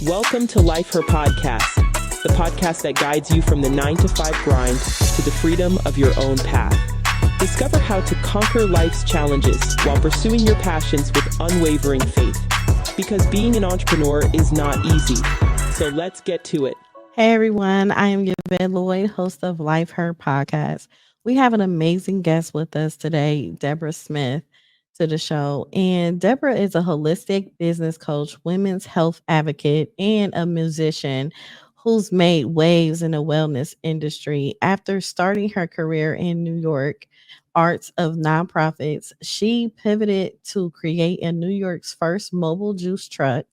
Welcome to Life Her Podcast, the podcast that guides you from the 9-to-5 grind to the freedom of your own path. Discover how to conquer life's challenges while pursuing your passions with unwavering faith. Because being an entrepreneur is not easy. So let's get to it. Hey everyone, I am Yvette Lloyd, host of Life Her Podcast. We have an amazing guest with us today, Debra Smith, to the show. And Debra is a holistic business coach, women's health advocate, and a musician who's made waves in the wellness industry. After starting her career in New York arts of nonprofits, she pivoted to create a New York's first mobile juice truck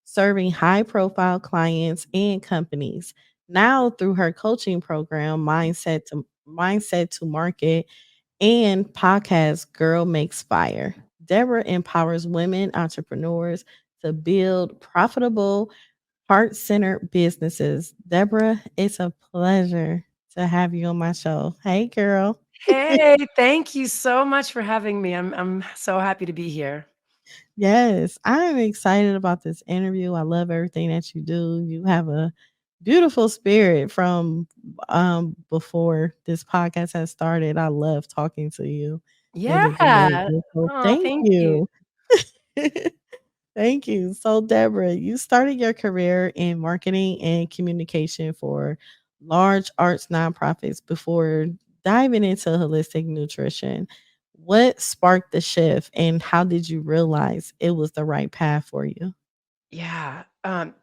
serving high profile clients and companies. Now, through her coaching program, Mindset to Market and podcast Girl Makes Fire, Deborah empowers women entrepreneurs to build profitable, heart centered businesses. Deborah, it's a pleasure to have you on my show. Hey, girl. Hey, thank you so much for having me. I'm so happy to be here. Yes, I'm excited about this interview. I love everything that you do. You have a beautiful spirit from before this podcast has started. I love talking to you in the Yeah. beginning. So Oh, thank thank you. you. Thank you. So, Deborah, you started your career in marketing and communication for large arts nonprofits before diving into holistic nutrition. What sparked the shift, and how did you realize it was the right path for you? Yeah.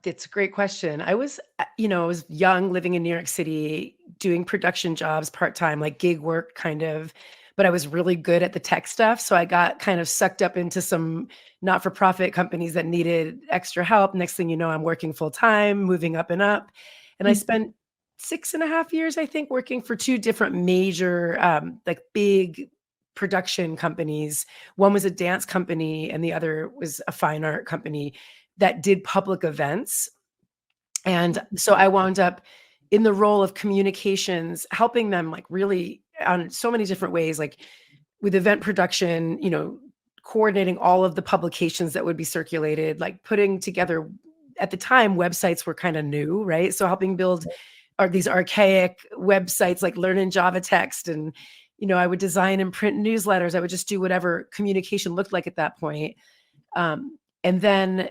It's a great question. I was young, living in New York City, doing production jobs part-time, like gig work kind of, but I was really good at the tech stuff. So I got kind of sucked up into some not-for-profit companies that needed extra help. Next thing you know, I'm working full-time, moving up and up. And I Mm, spent 6.5 years, I think, working for two different major, like big production companies. One was a dance company and the other was a fine art company that did public events. And so I wound up in the role of communications, helping them like really on so many different ways, like with event production, coordinating all of the publications that would be circulated, like putting together at the time websites were kind of new, right? So helping build these archaic websites like Learn in Java Text and I would design and print newsletters. I would just do whatever communication looked like at that point. And then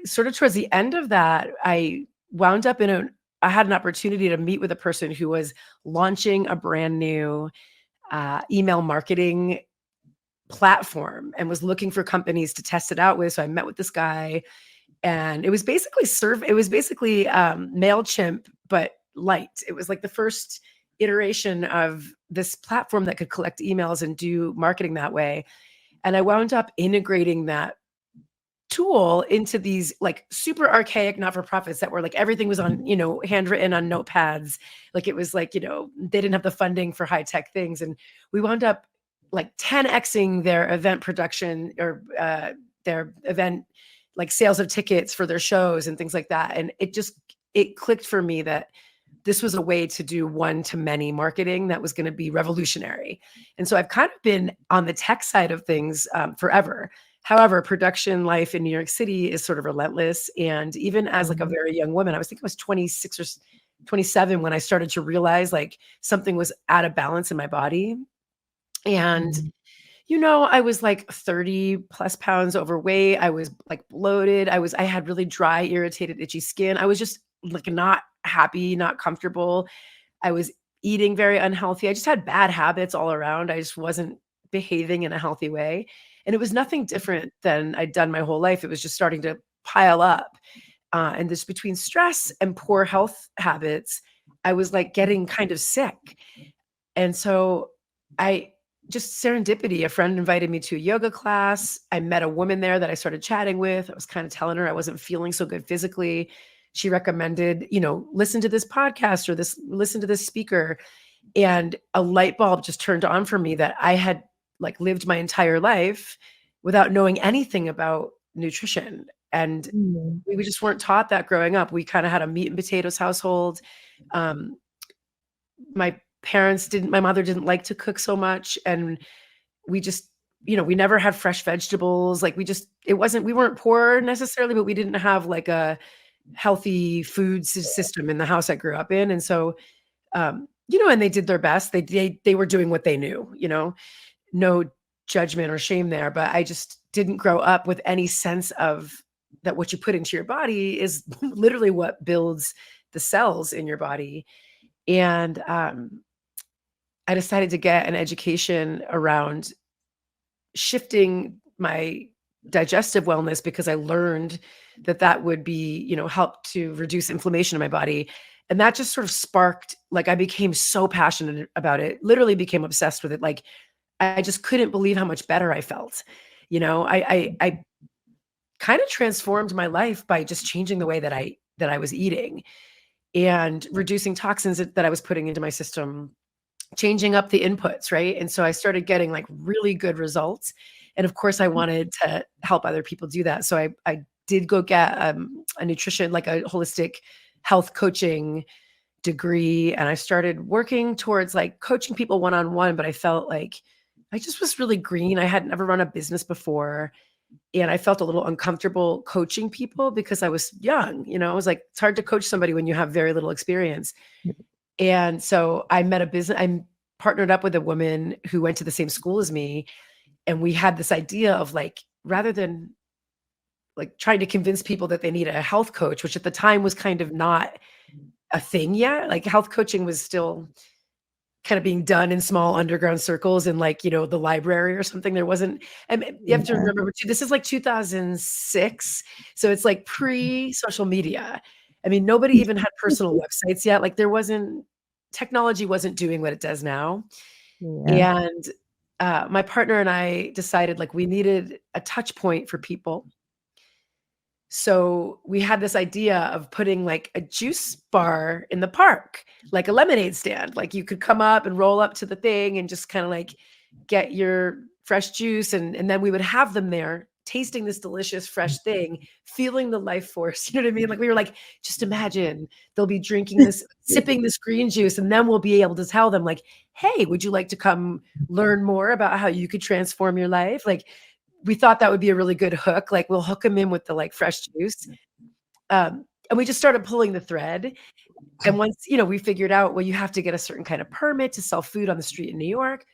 sort of towards the end of that, I wound up I had an opportunity to meet with a person who was launching a brand new email marketing platform and was looking for companies to test it out with. So I met with this guy, and it was basically MailChimp, but light. It was like the first iteration of this platform that could collect emails and do marketing that way. And I wound up integrating that tool into these like super archaic not-for-profits that were like everything was on, handwritten on notepads. Like it was like, they didn't have the funding for high-tech things. And we wound up like 10xing their event production or their event, like sales of tickets for their shows and things like that. And it clicked for me that this was a way to do one-to-many marketing that was going to be revolutionary. And so I've kind of been on the tech side of things forever. However, production life in New York City is sort of relentless. And even as like a very young woman, I was 26 or 27 when I started to realize like something was out of balance in my body. And, I was like 30 plus pounds overweight. I was like bloated. I had really dry, irritated, itchy skin. I was just like not happy, not comfortable. I was eating very unhealthy. I just had bad habits all around. I just wasn't behaving in a healthy way. And it was nothing different than I'd done my whole life. It was just starting to pile up. And this between stress and poor health habits, I was like getting kind of sick. And so I just serendipity, a friend invited me to a yoga class. I met a woman there that I started chatting with. I was kind of telling her I wasn't feeling so good physically. She recommended, listen to this podcast or listen to this speaker. And a light bulb just turned on for me that I had like lived my entire life without knowing anything about nutrition. And mm, we just weren't taught that growing up. We kind of had a meat and potatoes household. My my mother didn't like to cook so much. And we just, we never had fresh vegetables. Like we weren't poor necessarily, but we didn't have like a healthy food system in the house I grew up in. And so, and they did their best. They were doing what they knew, no judgment or shame there. But I just didn't grow up with any sense of that what you put into your body is literally what builds the cells in your body. And I decided to get an education around shifting my digestive wellness because I learned that would be, help to reduce inflammation in my body. And that just sort of sparked, like I became so passionate about it, literally became obsessed with it. Like I just couldn't believe how much better I felt. I kind of transformed my life by just changing the way that I was eating and reducing toxins that I was putting into my system, changing up the inputs, right? And so I started getting like really good results. And of course, I wanted to help other people do that. So I did go get a nutrition, like a holistic health coaching degree. And I started working towards like coaching people one-on-one, but I felt like I just was really green. I had never run a business before. And I felt a little uncomfortable coaching people because I was young, I was like, it's hard to coach somebody when you have very little experience. And so I partnered up with a woman who went to the same school as me. And we had this idea of like, rather than like trying to convince people that they need a health coach, which at the time was kind of not a thing yet, like health coaching was still kind of being done in small underground circles in like, the library or something. There wasn't, and you have to remember too, this is like 2006. So it's like pre-social media. I mean, nobody even had personal websites yet. Like technology wasn't doing what it does now. Yeah. And my partner and I decided like we needed a touch point for people. So we had this idea of putting like a juice bar in the park, like a lemonade stand. Like you could come up and roll up to the thing and just kind of like get your fresh juice. And then we would have them there tasting this delicious fresh thing, feeling the life force. You know what I mean? Like we were like, just imagine they'll be drinking this, sipping this green juice. And then we'll be able to tell them like, hey, would you like to come learn more about how you could transform your life? Like, we thought that would be a really good hook. Like we'll hook them in with the like fresh juice. And we just started pulling the thread. And once, we figured out, well, you have to get a certain kind of permit to sell food on the street in New York.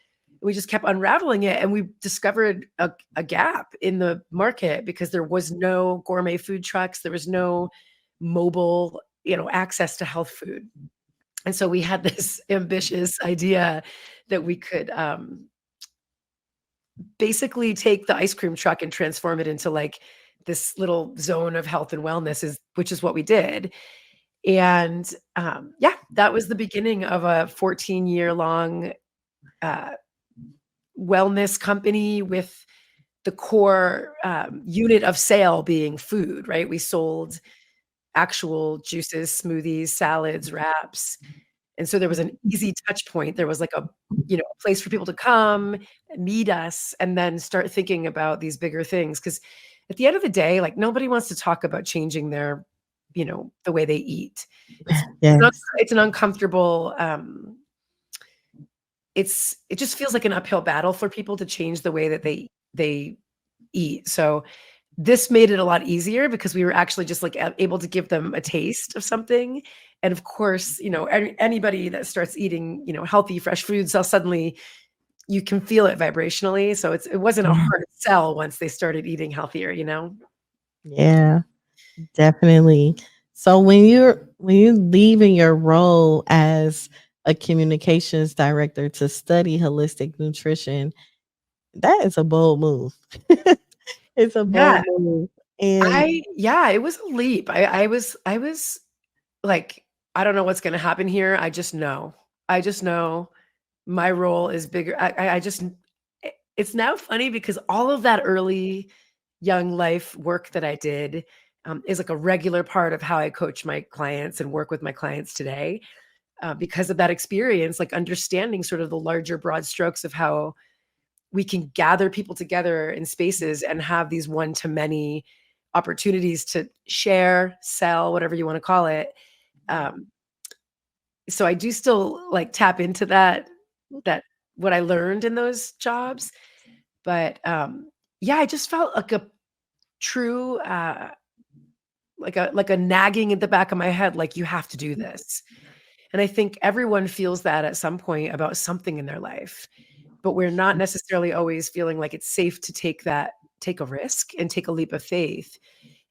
We just kept unraveling it. And we discovered a gap in the market because there was no gourmet food trucks. There was no mobile, access to health food. And so we had this ambitious idea that we could, basically take the ice cream truck and transform it into like this little zone of health and wellness, which is what we did. And that was the beginning of a 14-year-long wellness company with the core unit of sale being food, right? We sold actual juices, smoothies, salads, wraps. And so there was an easy touch point. There was like a place for people to come, meet us, and then start thinking about these bigger things. Because at the end of the day, like nobody wants to talk about changing their, the way they eat. It's an uncomfortable, it just feels like an uphill battle for people to change the way that they eat. So this made it a lot easier because we were actually just like able to give them a taste of something. And of course, anybody that starts eating, healthy, fresh foods, so suddenly you can feel it vibrationally. So it wasn't a hard sell once they started eating healthier, Yeah, definitely. So when you're leaving your role as a communications director to study holistic nutrition, that is a bold move. It's a bold move. And it was a leap. I was like, I don't know what's going to happen here. I just know my role is bigger. It's now funny because all of that early young life work that I did is like a regular part of how I coach my clients and work with my clients today because of that experience, like understanding sort of the larger broad strokes of how we can gather people together in spaces and have these one-to-many opportunities to share, sell, whatever you want to call it. So I do still like tap into that what I learned in those jobs. But I just felt like a true like a nagging in the back of my head, like, you have to do this. And I think everyone feels that at some point about something in their life, but we're not necessarily always feeling like it's safe to take a risk and take a leap of faith.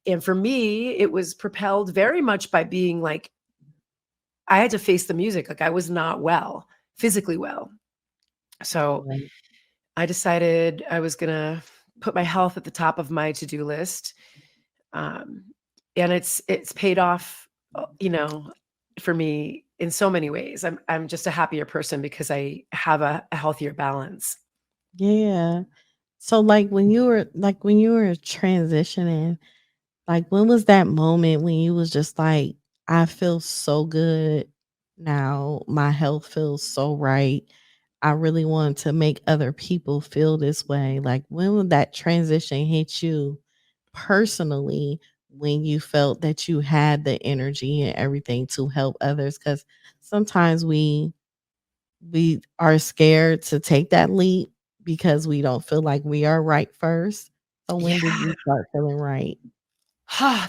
And for me, it was propelled very much by being like, I had to face the music. Like, I was not well, physically well. So Right. I decided I was gonna put my health at the top of my to-do list. Um, and it's paid off, for me in so many ways. I'm just a happier person because I have a healthier balance. Yeah. So like when you were transitioning, like when was that moment when you was just like, I feel so good now. My health feels so right. I really want to make other people feel this way. Like when would that transition hit you personally when you felt that you had the energy and everything to help others? Because sometimes we are scared to take that leap because we don't feel like we are right first. So when did Yeah. you start feeling right?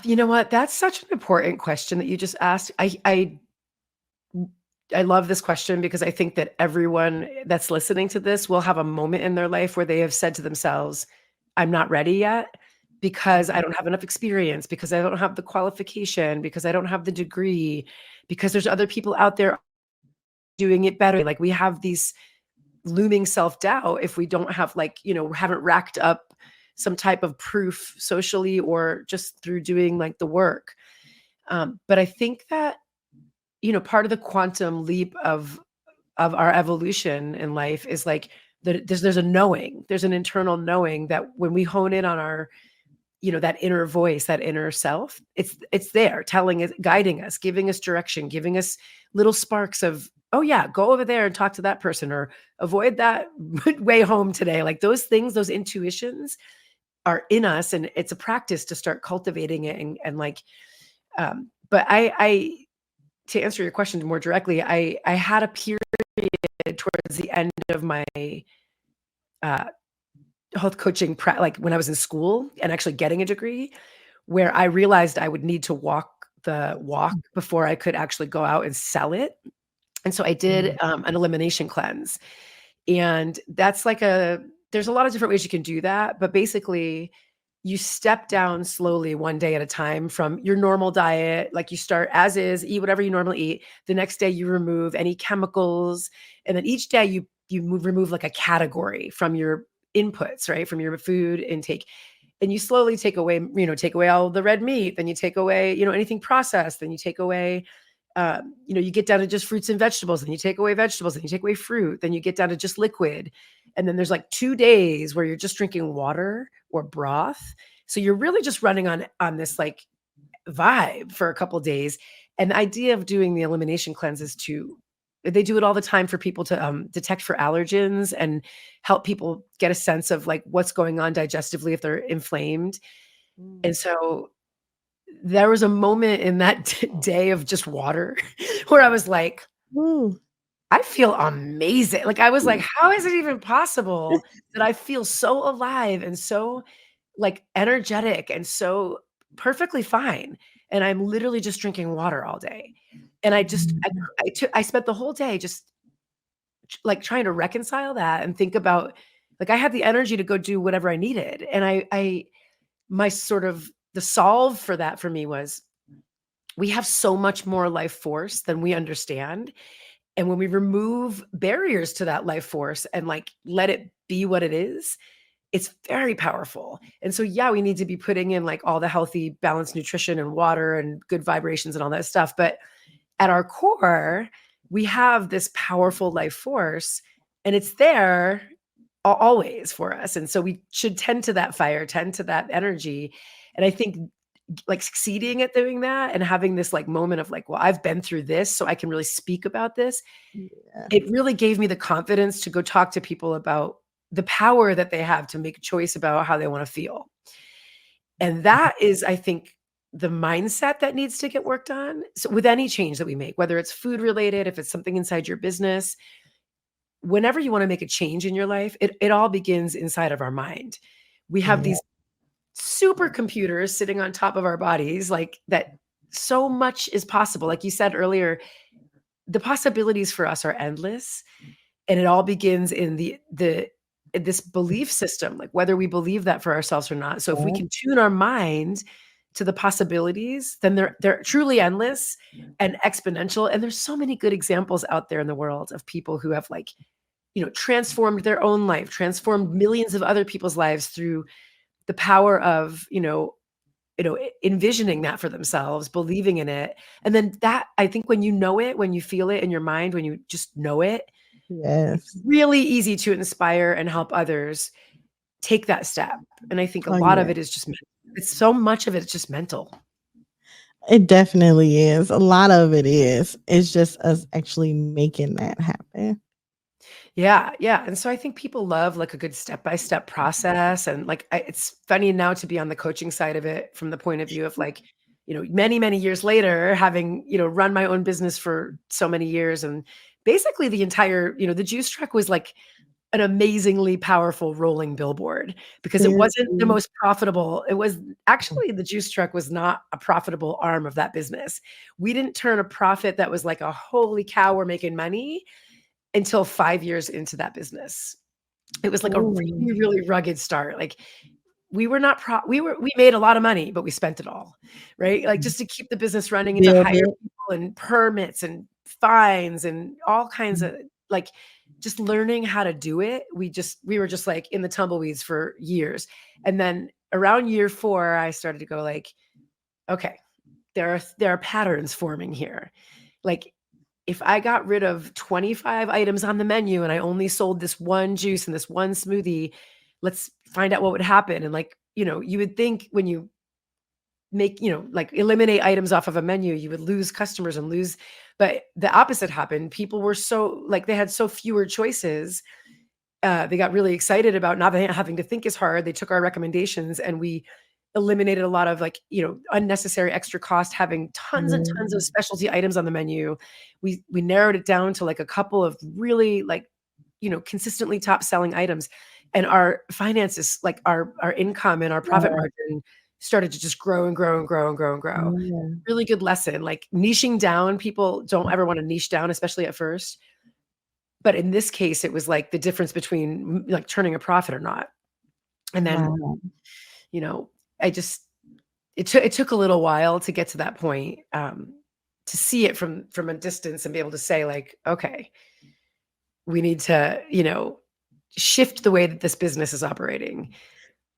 You know what? That's such an important question that you just asked. I love this question because I think that everyone that's listening to this will have a moment in their life where they have said to themselves, I'm not ready yet because I don't have enough experience, because I don't have the qualification, because I don't have the degree, because there's other people out there doing it better. Like, we have these looming self-doubt if we don't have, like, haven't racked up some type of proof socially or just through doing like the work. But I think that, part of the quantum leap of our evolution in life is like there's a knowing, there's an internal knowing that when we hone in on our, that inner voice, that inner self, it's there telling us, guiding us, giving us direction, giving us little sparks of, oh yeah, go over there and talk to that person, or avoid that way home today. Like, those things, those intuitions are in us, and it's a practice to start cultivating it. And like, but I to answer your question more directly, I had a period towards the end of my uh, health coaching, like when I was in school and actually getting a degree, where I realized I would need to walk the walk before I could actually go out and sell it. And so I did an elimination cleanse. And that's like there's a lot of different ways you can do that. But basically, you step down slowly one day at a time from your normal diet. Like, you start as is, eat whatever you normally eat. The next day you remove any chemicals. And then each day you remove like a category from your inputs, right? From your food intake. And you slowly take away, take away all the red meat. Then you take away, anything processed. Then you take away, you get down to just fruits and vegetables. Then you take away vegetables. Then you take away fruit. Then you get down to just liquid. And then there's like 2 days where you're just drinking water or broth. So you're really just running on this like vibe for a couple days. And the idea of doing the elimination cleanse is they do it all the time for people to detect for allergens and help people get a sense of like what's going on digestively if they're inflamed. And so there was a moment in that day of just water where I was like, Ooh. I feel amazing. Like, I was like, how is it even possible that I feel so alive and so like energetic and so perfectly fine? And I'm literally just drinking water all day. And I spent the whole day just like trying to reconcile that and think about, like, I had the energy to go do whatever I needed. And my sort of the solve for that for me was, we have so much more life force than we understand. And when we remove barriers to that life force and like let it be what it is, it's very powerful. And so, yeah, we need to be putting in like all the healthy, balanced nutrition and water and good vibrations and all that stuff. But at our core, we have this powerful life force, and it's there always for us. And so we should tend to that fire, tend to that energy. And I think like succeeding at doing that and having this like moment of like, well, I've been through this, so I can really speak about this. Yeah. It really gave me the confidence to go talk to people about the power that they have to make a choice about how they want to feel. And that is, I think, the mindset that needs to get worked on. So with any change that we make, whether it's food related, if it's something inside your business, whenever you want to make a change in your life, it all begins inside of our mind. We have Yeah. these supercomputers sitting on top of our bodies, like that so much is possible. Like you said earlier, the possibilities for us are endless. And it all begins in this belief system, like whether we believe that for ourselves or not. So if we Yeah. can tune our mind to the possibilities, then they're truly endless and exponential. And there's so many good examples out there in the world of people who have like, transformed their own life, transformed millions of other people's lives through the power of, envisioning that for themselves, believing in it. And then that, I think when you know it, when you feel it in your mind, when you just know it, it's Yes. really easy to inspire and help others take that step. And I think a Oh, lot of yeah. it is just it's so much of it is just mental. It definitely is. A lot of it is. It's just us actually making that happen. Yeah, yeah. And so I think people love like a good step-by-step process. And like it's funny now to be on the coaching side of it from the point of view of like, many, many years later, having, run my own business for so many years. And basically the entire, the juice truck was like an amazingly powerful rolling billboard because it wasn't the Seriously. most profitable. It was actually the juice truck was not a profitable arm of that business. We didn't turn a profit that was like a holy cow, we're making money until 5 years into that business. It was like a Ooh. really, really rugged start. Like we were not we made a lot of money, but we spent it all, right? Like just to keep the business running and to Build hire it. people and permits and fines and all kinds of like just learning how to do it. We were just like in the tumbleweeds for years. And then around year 4, I started to go like, okay, there are patterns forming here. Like if I got rid of 25 items on the menu and I only sold this one juice and this one smoothie, let's find out what would happen. And like, you would think when you make, like eliminate items off of a menu, you would lose customers and lose, but the opposite happened. People were so like, they had so fewer choices. They got really excited about not having to think as hard. They took our recommendations and we eliminated a lot of like, unnecessary extra cost, having tons and tons of Mm. specialty items on the menu. We narrowed it down to like a couple of really like, consistently top selling items. And our finances, like our income and our profit Right. margin started to just grow and grow and grow and grow and grow. Yeah. Really good lesson. Like niching down, people don't ever want to niche down, especially at first. But in this case, it was like the difference between like turning a profit or not. And then, Wow. you know, I just it took a little while to get to that point, to see it from a distance and be able to say like, okay, we need to, shift the way that this business is operating.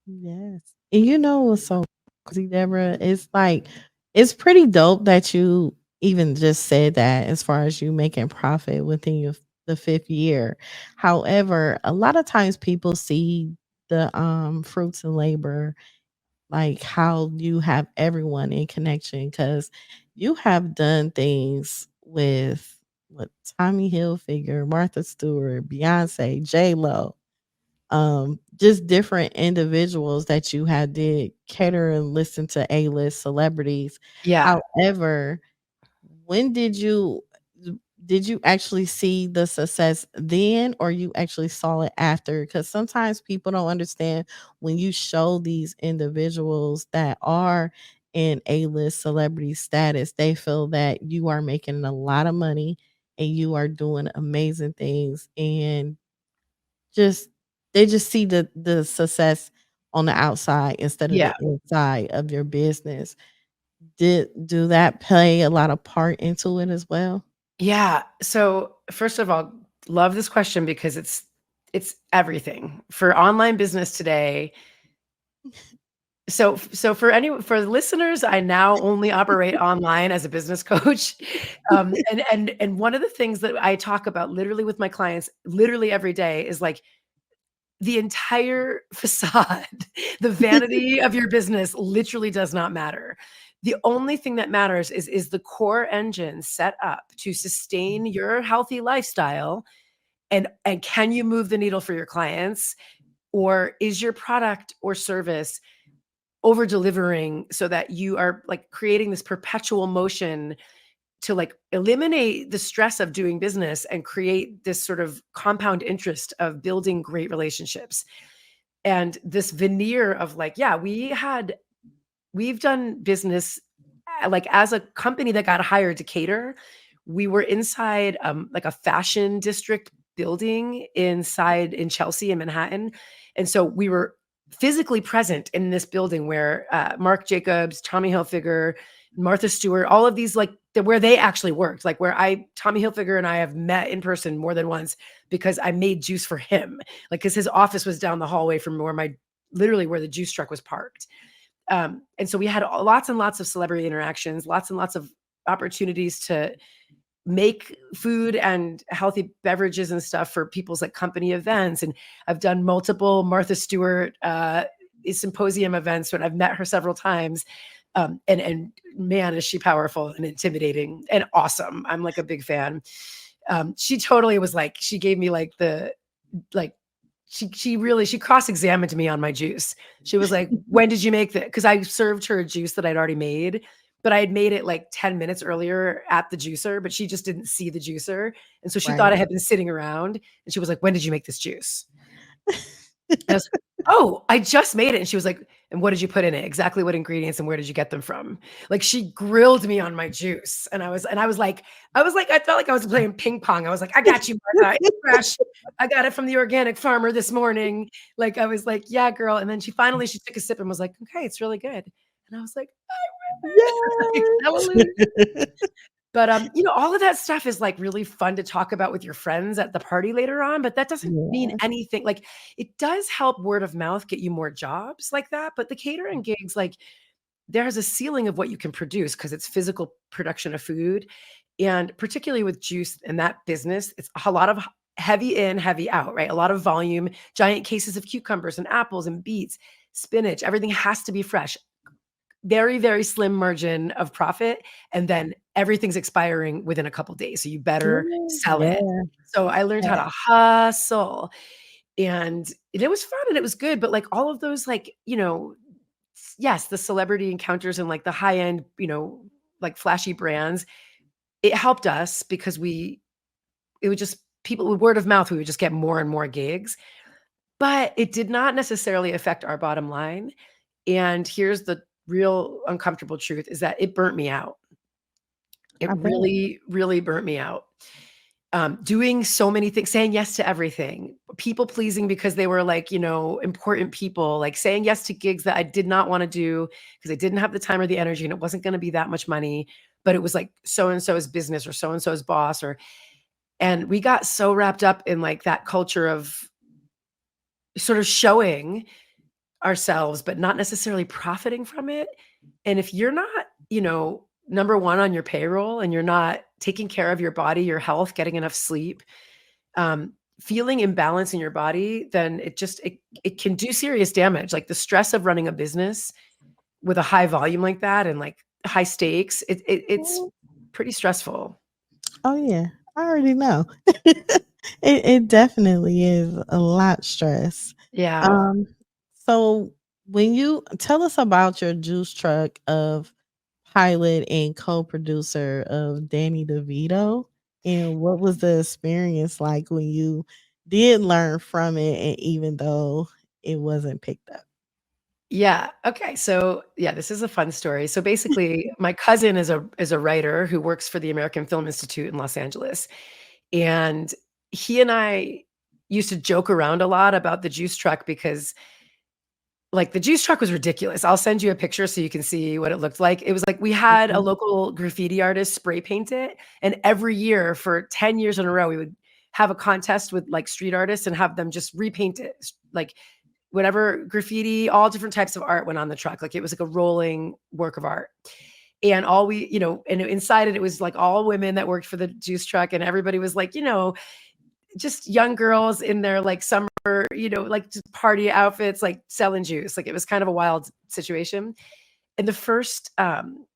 Yes. And you know what's so crazy, Deborah? It's like it's pretty dope that you even just said that as far as you making profit within the fifth year. However, a lot of times people see the fruits and labor, like how you have everyone in connection because you have done things with what Tommy Hilfiger, Martha Stewart, Beyonce, J Lo, just different individuals that you had did cater and listen to A-list celebrities. Yeah. However, when did you actually see the success then or you actually saw it after? Because sometimes people don't understand when you show these individuals that are in A-list celebrity status, they feel that you are making a lot of money and you are doing amazing things and just they just see the success on the outside instead of Yeah. the inside of your business. Do that play a lot of part into it as well? Yeah. So first of all, love this question because it's everything for online business today. So for listeners, I now only operate online as a business coach. And one of the things that I talk about literally with my clients, literally every day is like the entire facade, the vanity of your business literally does not matter. The only thing that matters is the core engine set up to sustain your healthy lifestyle and can you move the needle for your clients or is your product or service over delivering so that you are like creating this perpetual motion to like eliminate the stress of doing business and create this sort of compound interest of building great relationships. And this veneer of like, yeah, we've done business like as a company that got hired to cater. We were inside like a fashion district building in Chelsea in Manhattan. And so we were physically present in this building where Marc Jacobs, Tommy Hilfiger, Martha Stewart, all of these like where they actually worked, like where Tommy Hilfiger and I have met in person more than once because I made juice for him, like because his office was down the hallway from literally where the juice truck was parked. And so we had lots and lots of celebrity interactions, lots and lots of opportunities to make food and healthy beverages and stuff for people's like company events. And I've done multiple Martha Stewart symposium events when I've met her several times. And man, is she powerful and intimidating and awesome. I'm like a big fan. She totally was like, she gave me like she cross-examined me on my juice. She was like, when did you make that? Because I served her a juice that I'd already made, but I had made it like 10 minutes earlier at the juicer, but she just didn't see the juicer. And so she thought I had been sitting around, and she was like, when did you make this juice? And I was like, oh, I just made it. And she was like, and what did you put in it? Exactly what ingredients and where did you get them from? Like she grilled me on my juice. And I was like, I felt like I was playing ping pong. I was like, I got you, Martha. It's fresh. I got it from the organic farmer this morning. Like, I was like, yeah, girl. And then she took a sip and was like, okay, it's really good. And I was like, hallelujah. But, all of that stuff is like really fun to talk about with your friends at the party later on, but that doesn't mean anything. Like it does help word of mouth get you more jobs like that. But the catering gigs, like there's a ceiling of what you can produce because it's physical production of food. And particularly with juice and that business, it's a lot of heavy in, heavy out, right? A lot of volume, giant cases of cucumbers and apples and beets, spinach, everything has to be fresh. Very, very slim margin of profit. And then everything's expiring within a couple of days. So you better sell it. So I learned how to hustle, and it was fun and it was good. But like all of those, like, yes, the celebrity encounters and like the high end, like flashy brands, it helped us because it would just people with word of mouth, we would just get more and more gigs, but it did not necessarily affect our bottom line. And here's the real uncomfortable truth is that it burnt me out. It really, really burnt me out. Doing so many things, saying yes to everything, people pleasing because they were like, important people, like saying yes to gigs that I did not want to do because I didn't have the time or the energy and it wasn't going to be that much money, but it was like so-and-so's business or so-and-so's boss and we got so wrapped up in like that culture of sort of showing ourselves, but not necessarily profiting from it. And if you're not, number one on your payroll and you're not taking care of your body, your health, getting enough sleep, feeling imbalance in your body, then it can do serious damage. Like the stress of running a business with a high volume like that and like high stakes, it's pretty stressful. Oh yeah, I already know. It definitely is a lot stress. Yeah. So when you tell us about your juice truck of pilot and co-producer of Danny DeVito, and what was the experience like when you did learn from it, and even though it wasn't picked up? Yeah. Okay. So yeah, this is a fun story. So basically, my cousin is a writer who works for the American Film Institute in Los Angeles, and he and I used to joke around a lot about the juice truck because like the juice truck was ridiculous. I'll send you a picture so you can see what it looked like. It was like we had a local graffiti artist spray paint it. And every year for 10 years in a row, we would have a contest with like street artists and have them just repaint it. Like whatever graffiti, all different types of art went on the truck. Like it was like a rolling work of art. And all we, and inside it was like all women that worked for the juice truck. And everybody was like, just young girls in their like summer, like just party outfits, like selling juice. Like it was kind of a wild situation. In the first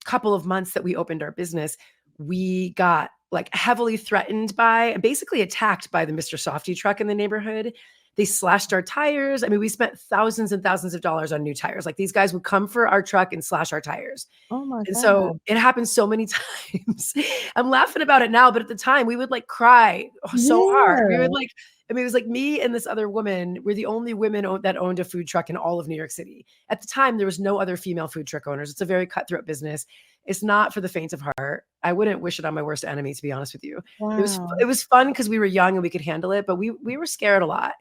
couple of months that we opened our business, we got like heavily threatened by and basically attacked by the Mr. Softy truck in the neighborhood. They slashed our tires. I mean, we spent thousands and thousands of dollars on new tires. Like these guys would come for our truck and slash our tires. Oh my God. So it happened so many times. I'm laughing about it now, but at the time we would like cry so hard. We would like, I mean, it was like me and this other woman were the only women that owned a food truck in all of New York City. At the time, there was no other female food truck owners. It's a very cutthroat business. It's not for the faint of heart. I wouldn't wish it on my worst enemy, to be honest with you. Wow. It was fun because we were young and we could handle it, but we were scared a lot.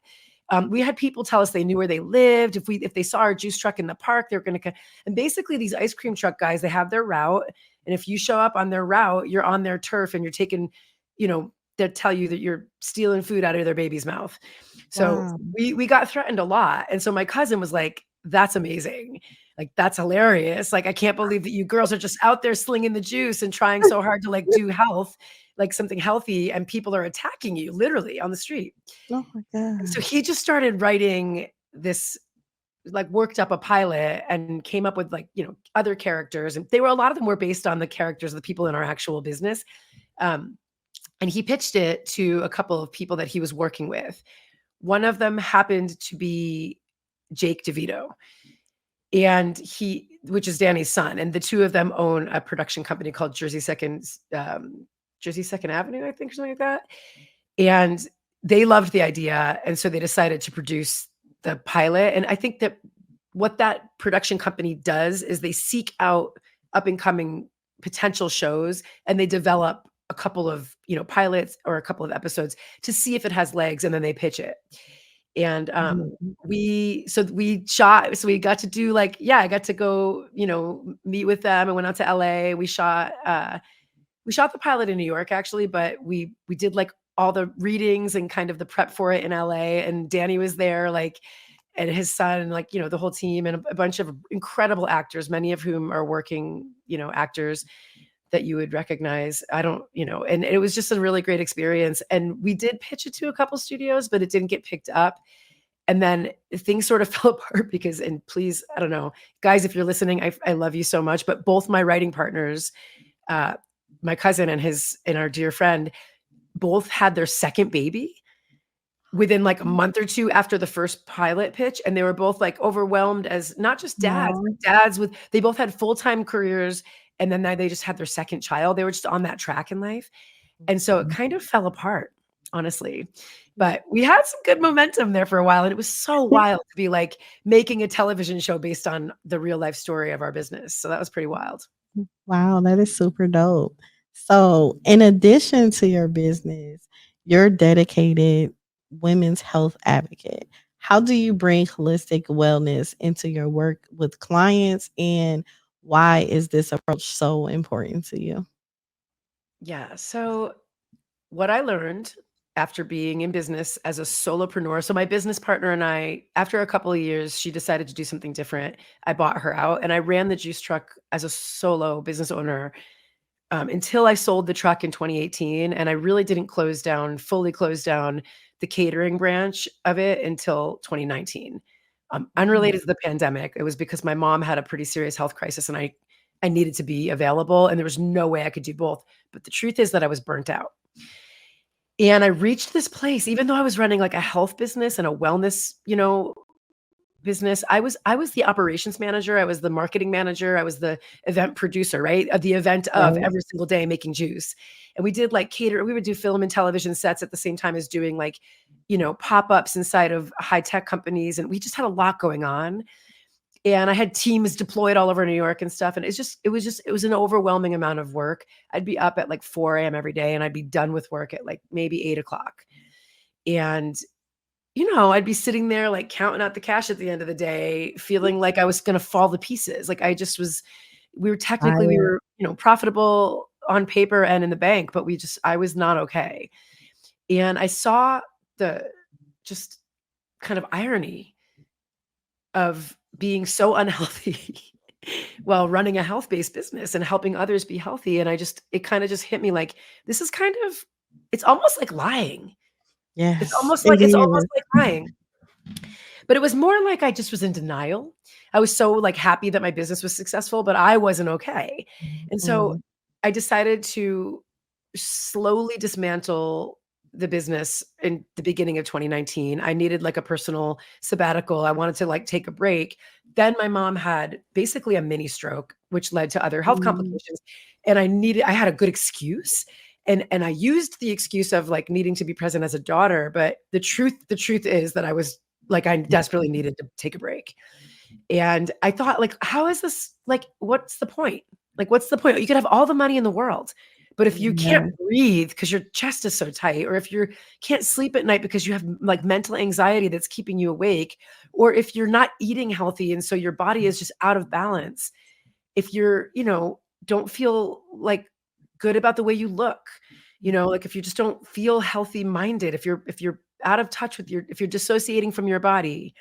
We had people tell us they knew where they lived. If they saw our juice truck in the park, they were going to. And basically, these ice cream truck guys, they have their route, and if you show up on their route, you're on their turf, and you're taking, they'll tell you that you're stealing food out of their baby's mouth. So Wow. we got threatened a lot, and so my cousin was like, "That's amazing, like that's hilarious. Like I can't believe that you girls are just out there slinging the juice and trying so hard to like do health." Like something healthy, and people are attacking you literally on the street. Oh my God. So he just started writing this, like worked up a pilot and came up with like, other characters. And a lot of them were based on the characters of the people in our actual business. And he pitched it to a couple of people that he was working with. One of them happened to be Jake DeVito, which is Danny's son. And the two of them own a production company called Jersey Second Avenue, I think, or something like that. And they loved the idea. And so they decided to produce the pilot. And I think that what that production company does is they seek out up and coming potential shows, and they develop a couple of, pilots or a couple of episodes to see if it has legs, and then they pitch it. And we shot, so we got to do I got to go, meet with them, and went out to LA. We shot the pilot in New York, actually, but we did like all the readings and kind of the prep for it in LA. And Danny was there, and his son, and the whole team, and a bunch of incredible actors, many of whom are working, actors that you would recognize. And it was just a really great experience. And we did pitch it to a couple studios, but it didn't get picked up. And then things sort of fell apart because, and please, I don't know, guys, if you're listening, I love you so much, but both my writing partners, my cousin and our dear friend, both had their second baby within like a month or two after the first pilot pitch. And they were both like overwhelmed as not just dads, Wow. but dads they both had full-time careers. And then they just had their second child. They were just on that track in life. And so it kind of fell apart, honestly. But we had some good momentum there for a while. And it was so wild to be like making a television show based on the real life story of our business. So that was pretty wild. Wow, that is super dope. So, in addition to your business, you're a dedicated women's health advocate. How do you bring holistic wellness into your work with clients, and why is this approach so important to you? Yeah. So what I learned after being in business as a solopreneur, so my business partner and I, after a couple of years, she decided to do something different. I bought her out, and I ran the juice truck as a solo business owner until I sold the truck in 2018. And I really didn't fully close down the catering branch of it until 2019. Unrelated to the pandemic. It was because my mom had a pretty serious health crisis, and I needed to be available, and there was no way I could do both. But the truth is that I was burnt out. And I reached this place, even though I was running like a health business and a wellness, business. I was the operations manager. I was the marketing manager. I was the event producer, right? Of the event of Right. every single day making juice. And we did like cater. We would do film and television sets at the same time as doing like, pop-ups inside of high tech companies. And we just had a lot going on. And I had teams deployed all over New York and stuff. And it was an overwhelming amount of work. I'd be up at like 4 a.m. every day, and I'd be done with work at like maybe 8 o'clock. And I'd be sitting there like counting out the cash at the end of the day, feeling like I was going to fall to pieces. Like we were profitable on paper and in the bank, but I was not okay. And I saw the just kind of irony of being so unhealthy while running a health-based business and helping others be healthy. And it kind of just hit me like, it's almost like lying. It's Yes, almost it like is. lying. But it was more like I just was in denial. I was so like happy that my business was successful, but I wasn't okay. And so Mm. I decided to slowly dismantle the business in the beginning of 2019. I needed like a personal sabbatical. I wanted to like take a break. Then my mom had basically a mini stroke, which led to other health Mm. complications. And I had a good excuse. And I used the excuse of like needing to be present as a daughter, but the truth is that I was like, I desperately needed to take a break. And I thought, like, how is this, like, what's the point? Like, what's the point? You could have all the money in the world, but if you Yeah. can't breathe because your chest is so tight, or if you can't sleep at night because you have like mental anxiety that's keeping you awake, or if you're not eating healthy and so your body is just out of balance, if you're, don't feel like good about the way you look, like if you just don't feel healthy minded, if you're out of touch with if you're dissociating from your body,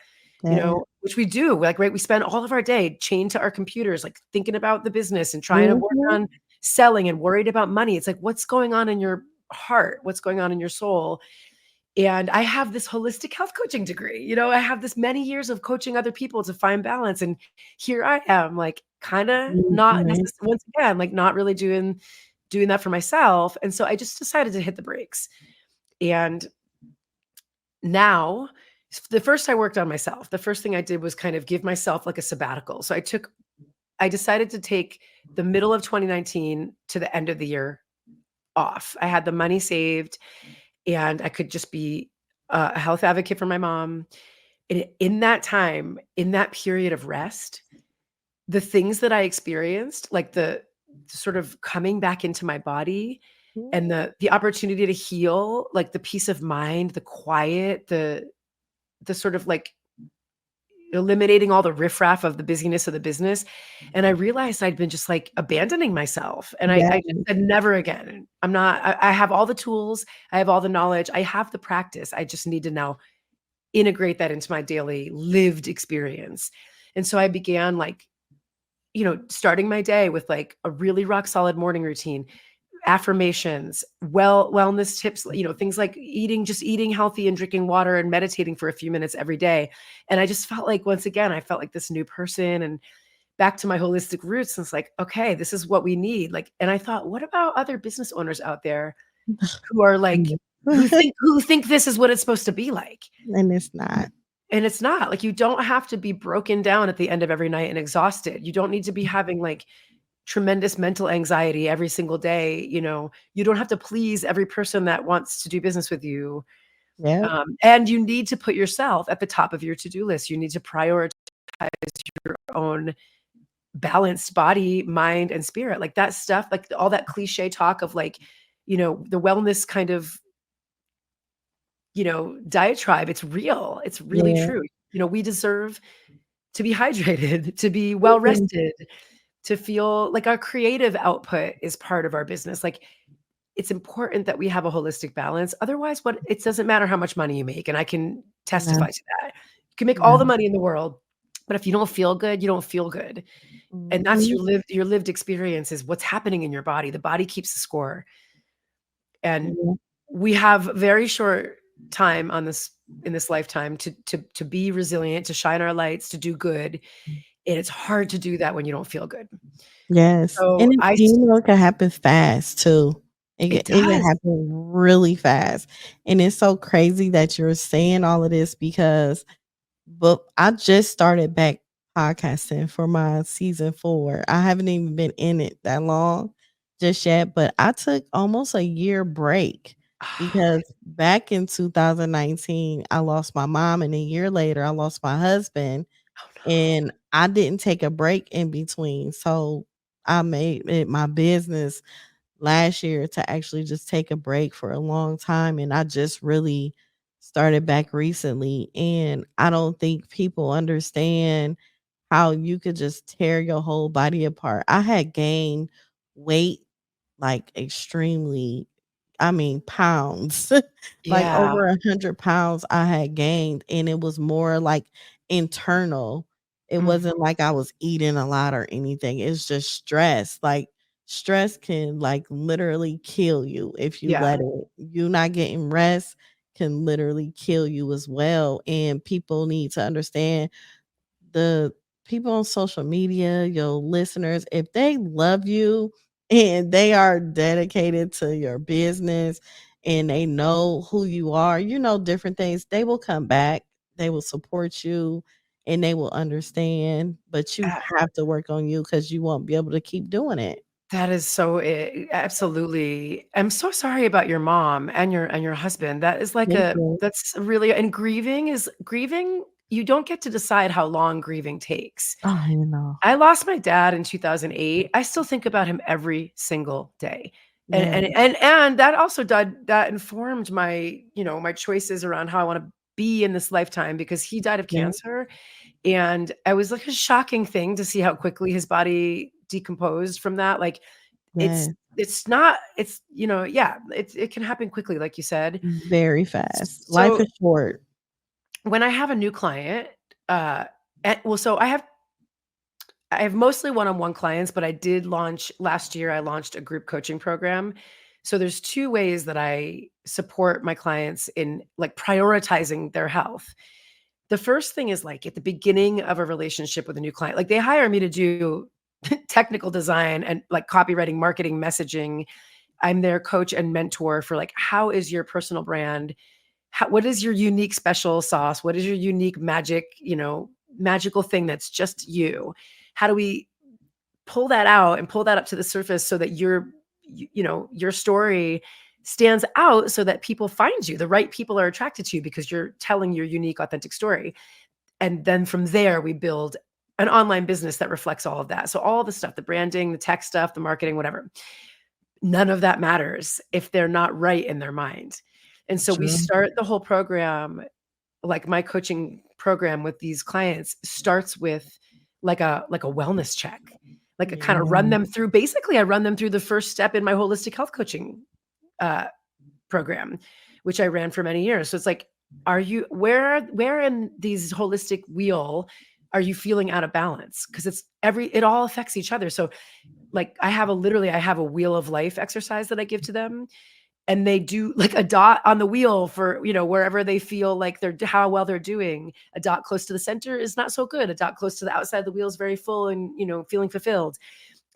Yeah. which we do, like, right, we spend all of our day chained to our computers, like thinking about the business and trying to work Mhm. on selling and worried about money. It's like, what's going on in your heart? What's going on in your soul? And I have this holistic health coaching degree. I have this many years of coaching other people to find balance. And here I am, like, kind of not Mhm. once again, like not really doing that for myself. And so I just decided to hit the brakes. And now, the first I worked on myself, the first thing I did was kind of give myself like a sabbatical. So I decided to take the middle of 2019 to the end of the year off. I had the money saved and I could just be a health advocate for my mom. And in that time, in that period of rest, the things that I experienced, like the sort of coming back into my body and the opportunity to heal, like the peace of mind, the quiet, the sort of like eliminating all the riffraff of the busyness of the business. And I realized I'd been just like abandoning myself. And I Yeah. just said, never again. I have all the tools, I have all the knowledge, I have the practice. I just need to now integrate that into my daily lived experience. And so I began like, starting my day with like a really rock solid morning routine, affirmations, wellness tips, things like just eating healthy and drinking water and meditating for a few minutes every day. And I just felt like, once again, I felt like this new person and back to my holistic roots. And it's like, okay, this is what we need. Like, and I thought, what about other business owners out there who are like, who think this is what it's supposed to be like? And it's not. And it's not. Like, you don't have to be broken down at the end of every night and exhausted. You don't need to be having like tremendous mental anxiety every single day. You don't have to please every person that wants to do business with you. Yep. And you need to put yourself at the top of your to-do list. You need to prioritize your own balanced body, mind, and spirit. Like that stuff, like all that cliche talk of like, the wellness kind of, diatribe. It's real. It's really Yeah. true. We deserve to be hydrated, to be well Mhm. rested, to feel like our creative output is part of our business. Like, it's important that we have a holistic balance. Otherwise, it doesn't matter how much money you make. And I can Yeah. testify to that. You can make all Yeah. the money in the world, but if you don't feel good, you don't feel good. And that's Mhm. your lived experience is what's happening in your body. The body keeps the score. And Yeah. we have very short time in this lifetime to be resilient, to shine our lights, to do good. And it's hard to do that when you don't feel good. Yes. So And it can happen fast too. it It can does. happen really fast. And it's so crazy that you're saying all of this because but I just started back podcasting for my season 4. I haven't even been in it that long just yet, but I took almost a year break Oh, because back in 2019, I lost my mom, and a year later, I lost my husband, no. and I didn't take a break in between. So I made it my business last year to actually just take a break for a long time, and I just really started back recently, and I don't think people understand how you could just tear your whole body apart. I had gained weight like extremely, I mean, pounds, like Yeah. over 100 pounds I had gained, and it was more like internal. It Mhm. wasn't like I was eating a lot or anything. It's just stress. Like stress can like literally kill you if you Yeah. let it. You not getting rest can literally kill you as well. And people need to understand the people on social media, your listeners, if they love you and they are dedicated to your business and they know who you are, different things, they will come back, they will support you, and they will understand. But you Uh, have to work on you because you won't be able to keep doing it. That is so absolutely. I'm so sorry about your mom and your husband. That is like Thank you. that's really, and grieving. You don't get to decide how long grieving takes. Oh, you know. I lost my dad in 2008. I still think about him every single day. And Yeah, and that also that informed my, my choices around how I want to be in this lifetime, because he died of yeah, cancer. And I was like a shocking thing to see how quickly his body decomposed from that. Like yeah. it's not, yeah, it can happen quickly, like you said. Very fast. Life So is short. when I have a new client, so I have mostly one-on-one clients, but I did launch last year. I launched a group coaching program. So there's two ways that I support my clients in like prioritizing their health. The first thing is like at the beginning of a relationship with a new client, like they hire me to do technical design and like copywriting, marketing, messaging. I'm their coach and mentor for like, how is your personal brand? What is your unique special sauce? What is your unique magical thing that's just you? How do we pull that out and pull that up to the surface so that your story stands out, so that people find you, the right people are attracted to you because you're telling your unique, authentic story. And then from there, we build an online business that reflects all of that. So all the stuff, the branding, the tech stuff, the marketing, whatever, none of that matters if they're not right in their mind. And so we True. start the whole program, like my coaching program with these clients starts with like a wellness check, like a kind of run Yeah. them through. Basically, I run them through the first step in my holistic health coaching uh, program, which I ran for many years. So it's like, are you where in these holistic wheel are you feeling out of balance? Because it all affects each other. So like I have a wheel of life exercise that I give to them, and they do like a dot on the wheel for, wherever they feel like how well they're doing. A dot close to the center is not so good. A dot close to the outside of the wheel is very full and, feeling fulfilled.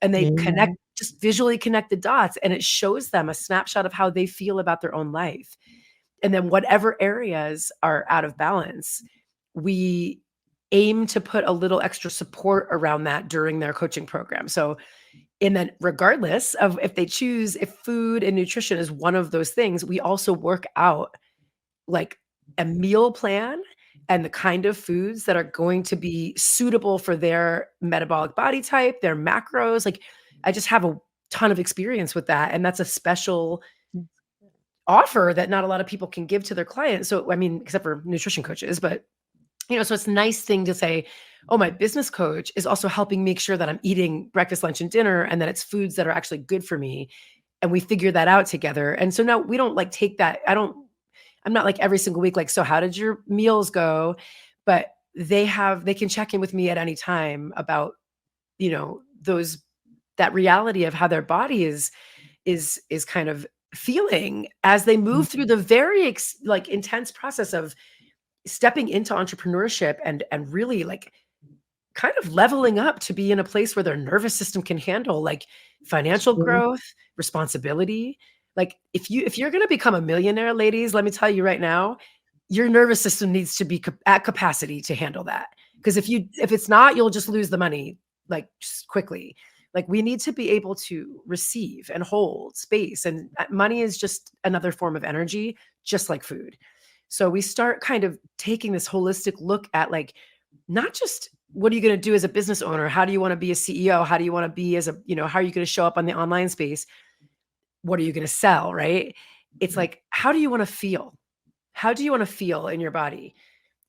And they Yeah. just visually connect the dots, and it shows them a snapshot of how they feel about their own life. And then whatever areas are out of balance, we aim to put a little extra support around that during their coaching program. So, and then regardless of if food and nutrition is one of those things, we also work out like a meal plan and the kind of foods that are going to be suitable for their metabolic body type, their macros. Like I just have a ton of experience with that. And that's a special offer that not a lot of people can give to their clients. So, I mean, except for nutrition coaches, but so it's a nice thing to say, oh, my business coach is also helping make sure that I'm eating breakfast, lunch, and dinner, and that it's foods that are actually good for me. And we figure that out together. And so now we don't like take that. I'm not like every single week, like, so how did your meals go? But they can check in with me at any time about, that reality of how their body is kind of feeling as they move through the very intense process of stepping into entrepreneurship and really like kind of leveling up to be in a place where their nervous system can handle like financial True. growth, responsibility. Like if you're going to become a millionaire, ladies, let me tell you right now, your nervous system needs to be at capacity to handle that. Because if it's not, you'll just lose the money like just quickly. Like we need to be able to receive and hold space, and money is just another form of energy, just like food. So we start kind of taking this holistic look at like, not just what are you going to do as a business owner? How do you want to be a CEO? How do you want to be how are you going to show up on the online space? What are you going to sell? Right? It's like, how do you want to feel? How do you want to feel in your body?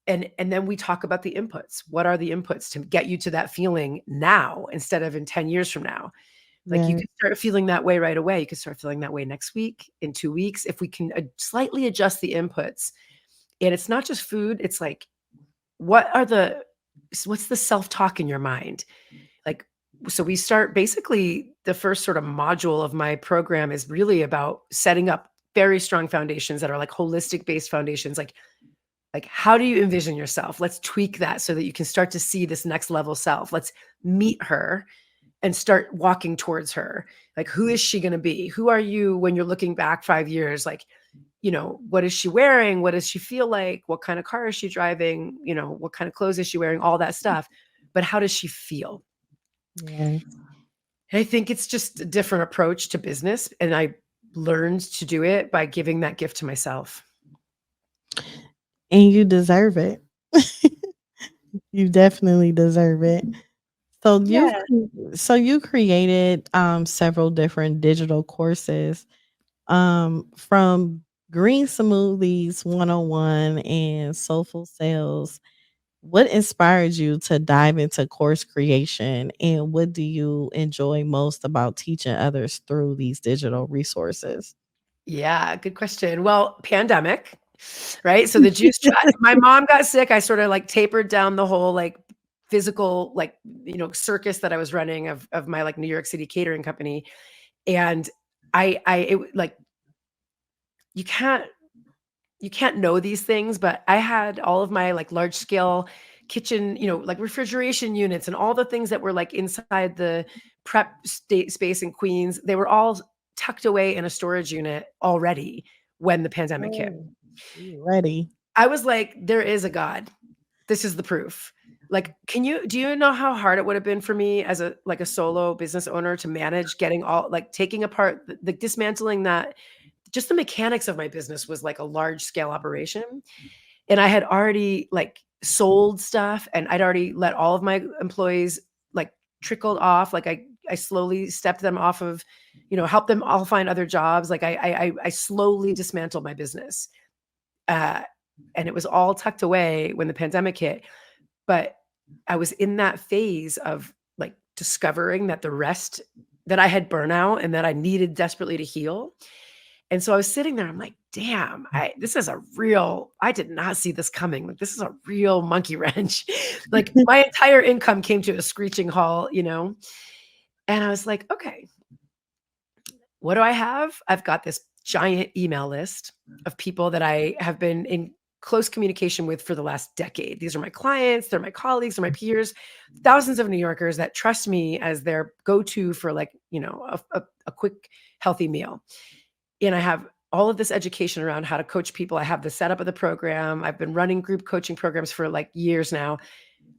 And then we talk about the inputs. What are the inputs to get you to that feeling now instead of in 10 years from now? Like you Yeah. could start feeling that way right away. You could start feeling that way next week, in 2 weeks, if we can slightly adjust the inputs. And it's not just food. It's like, what's the self-talk in your mind? Like, so we start basically the first sort of module of my program is really about setting up very strong foundations that are like holistic based foundations. Like how do you envision yourself? Let's tweak that so that you can start to see this next level self. Let's meet her and start walking towards her. Like, who is she going to be? Who are you when you're looking back 5 years? Like, what is she wearing? What does she feel like? What kind of car is she driving? What kind of clothes is she wearing? All that stuff. But how does she feel? Yeah. And I think it's just a different approach to business. And I learned to do it by giving that gift to myself. And you deserve it. You definitely deserve it. So Yeah. you created several different digital courses from Green Smoothies 101 and Soulful Sales. What inspired you to dive into course creation, and what do you enjoy most about teaching others through these digital resources? Yeah, good question. Well, pandemic, right? So the juice my mom got sick. I sort of like tapered down the whole like physical like, circus that I was running of my like New York City catering company. And like you can't you can't know these things, but I had all of my like large scale kitchen, like refrigeration units and all the things that were like inside the prep state space in Queens. They were all tucked away in a storage unit already when the pandemic hit. Oh, you ready? I was like, there is a God. This is the proof. Like, do you know how hard it would have been for me as a like a solo business owner to manage getting all like taking apart the dismantling that just the mechanics of my business was like a large scale operation. And I had already like sold stuff and I'd already let all of my employees like trickled off. Like I slowly stepped them off of, helped them all find other jobs. Like I slowly dismantled my business. And it was all tucked away when the pandemic hit. But I was in that phase of like discovering that that I had burnout and that I needed desperately to heal. And so I was sitting there, I'm like, damn, I did not see this coming. Like, this is a real monkey wrench. Like my entire income came to a screeching halt, And I was like, okay, what do I have? I've got this giant email list of people that I have been in close communication with for the last decade. These are my clients, they're my colleagues, they're my peers, thousands of New Yorkers that trust me as their go-to for like, a quick, healthy meal. And I have all of this education around how to coach people. I have the setup of the program. I've been running group coaching programs for like years now.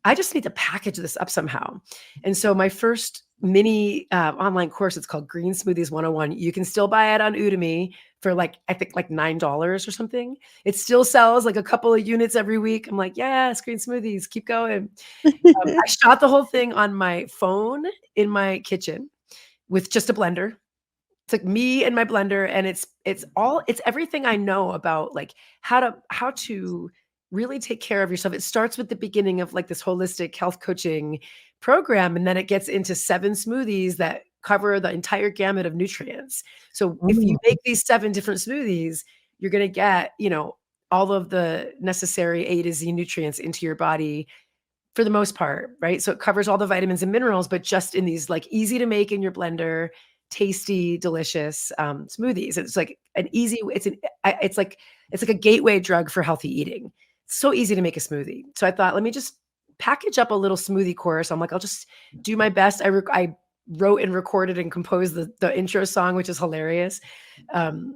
I just need to package this up somehow. And so my first mini online course, it's called Green Smoothies 101. You can still buy it on Udemy for like, I think like $9 or something. It still sells like a couple of units every week. I'm like, yes, green smoothies, keep going. I shot the whole thing on my phone in my kitchen with just a blender. It's like me and my blender, and it's everything I know about like how to really take care of yourself. It starts with the beginning of like this holistic health coaching program, and then it gets into 7 smoothies that cover the entire gamut of nutrients. So if you make these 7 different smoothies, you're going to get, all of the necessary A to Z nutrients into your body for the most part, right? So it covers all the vitamins and minerals, but just in these like easy to make in your blender, tasty, delicious smoothies. It's like it's like a gateway drug for healthy eating. It's so easy to make a smoothie. So I thought, let me just package up a little smoothie course. I'm like, I'll just do my best. I wrote and recorded and composed the intro song, which is hilarious. And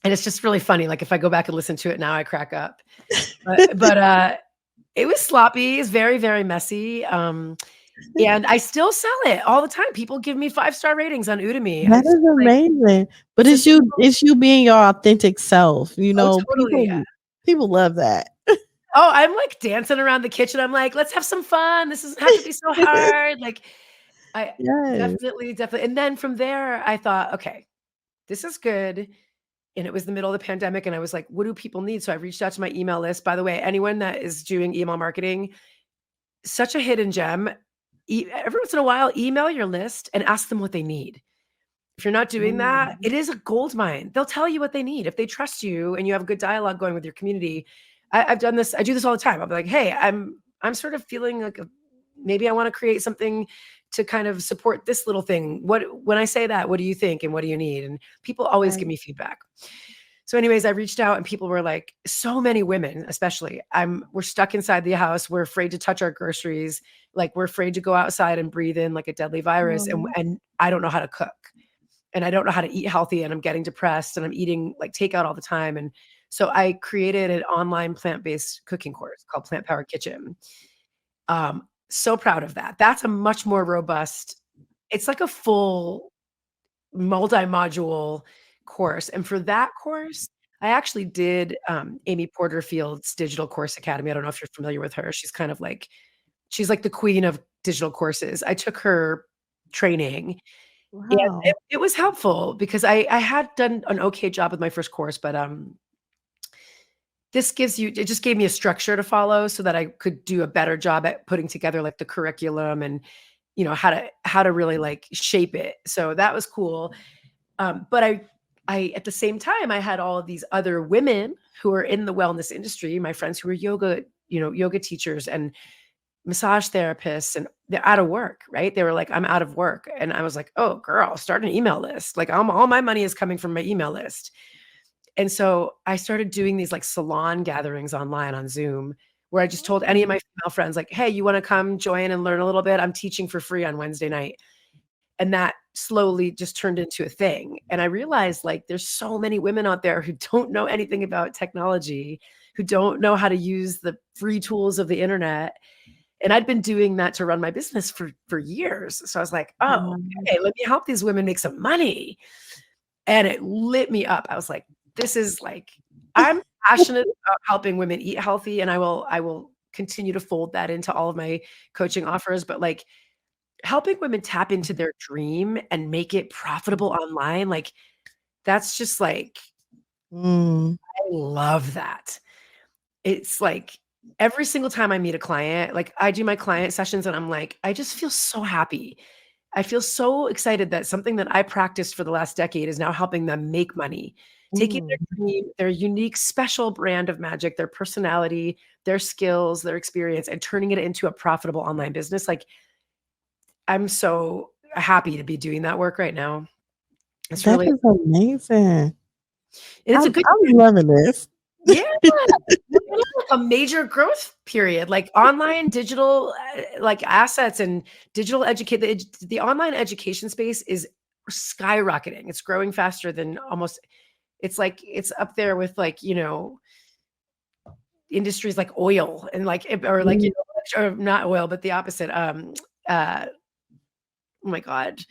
it's just really funny. Like if I go back and listen to it now, I crack up. But it was sloppy. It's very, very messy. And I still sell it all the time. People give me 5-star ratings on Udemy. That is amazing. But it's you being your authentic self. Totally, people love that. Oh, I'm like dancing around the kitchen. I'm like, let's have some fun. This doesn't have to be so hard. Like definitely. And then from there, I thought, okay, this is good. And it was the middle of the pandemic. And I was like, what do people need? So I reached out to my email list. By the way, anyone that is doing email marketing, such a hidden gem. Every once in a while, email your list and ask them what they need. If you're not doing that, it is a gold mine. They'll tell you what they need. If they trust you and you have a good dialogue going with your community, I've done this. I do this all the time. I'll be like, hey, I'm sort of feeling like maybe I want to create something to kind of support this little thing. When I say that, what do you think? And what do you need? And people always give me feedback. So anyways, I reached out and people were like, so many women, especially, we're stuck inside the house. We're afraid to touch our groceries. Like we're afraid to go outside and breathe in like a deadly virus. And I don't know how to cook and I don't know how to eat healthy, and I'm getting depressed and I'm eating like takeout all the time. And so I created an online plant-based cooking course called Plant Powered Kitchen. So proud of that. That's a much more robust it's like a full multi-module course. And for that course, I actually did Amy Porterfield's Digital Course Academy. I don't know if you're familiar with her. She's kind of like, she's like the queen of digital courses. I took her training, and Wow. it was helpful because I had done an okay job with my first course, but this gives you, it just gave me a structure to follow so that I could do a better job at putting together like the curriculum and, you know, how to really like shape it. So that was cool. But I at the same time, I had all of these other women who are in the wellness industry, my friends who were yoga, you know, yoga teachers and massage therapists, and they're out of work, right? They were like, I'm out of work. And I was like, oh girl, start an email list. Like all my money is coming from my email list. And so I started doing these like salon gatherings online on Zoom where I just told any of my female friends, like, hey, you want to come join and learn a little bit? I'm teaching for free on Wednesday night. And that slowly just turned into a thing. And I realized like there's so many women out there who don't know anything about technology, who don't know how to use the free tools of the internet. And I'd been doing that to run my business for years. So I was like, oh, okay, let me help these women make some money. And it lit me up. I was like, this is like, I'm passionate about helping women eat healthy. And I will continue to fold that into all of my coaching offers. But like helping women tap into their dream and make it profitable online, like that's just like, I love that. It's like every single time I meet a client, like I do my client sessions and I'm like, I just feel so happy. I feel so excited that something that I practiced for the last decade is now helping them make money, taking their dream, their unique, special brand of magic, their personality, their skills, their experience, and turning it into a profitable online business. Like I'm so happy to be doing that work right now. It's That really, is amazing. and it's a good, I'm loving this. yeah, a major growth period, like online digital, like assets and digital educate. The online education space is skyrocketing. It's growing faster than almost, it's like, it's up there with like, you know, industries like oil and like, or like, you know, or not oil, but the opposite. Oh my God,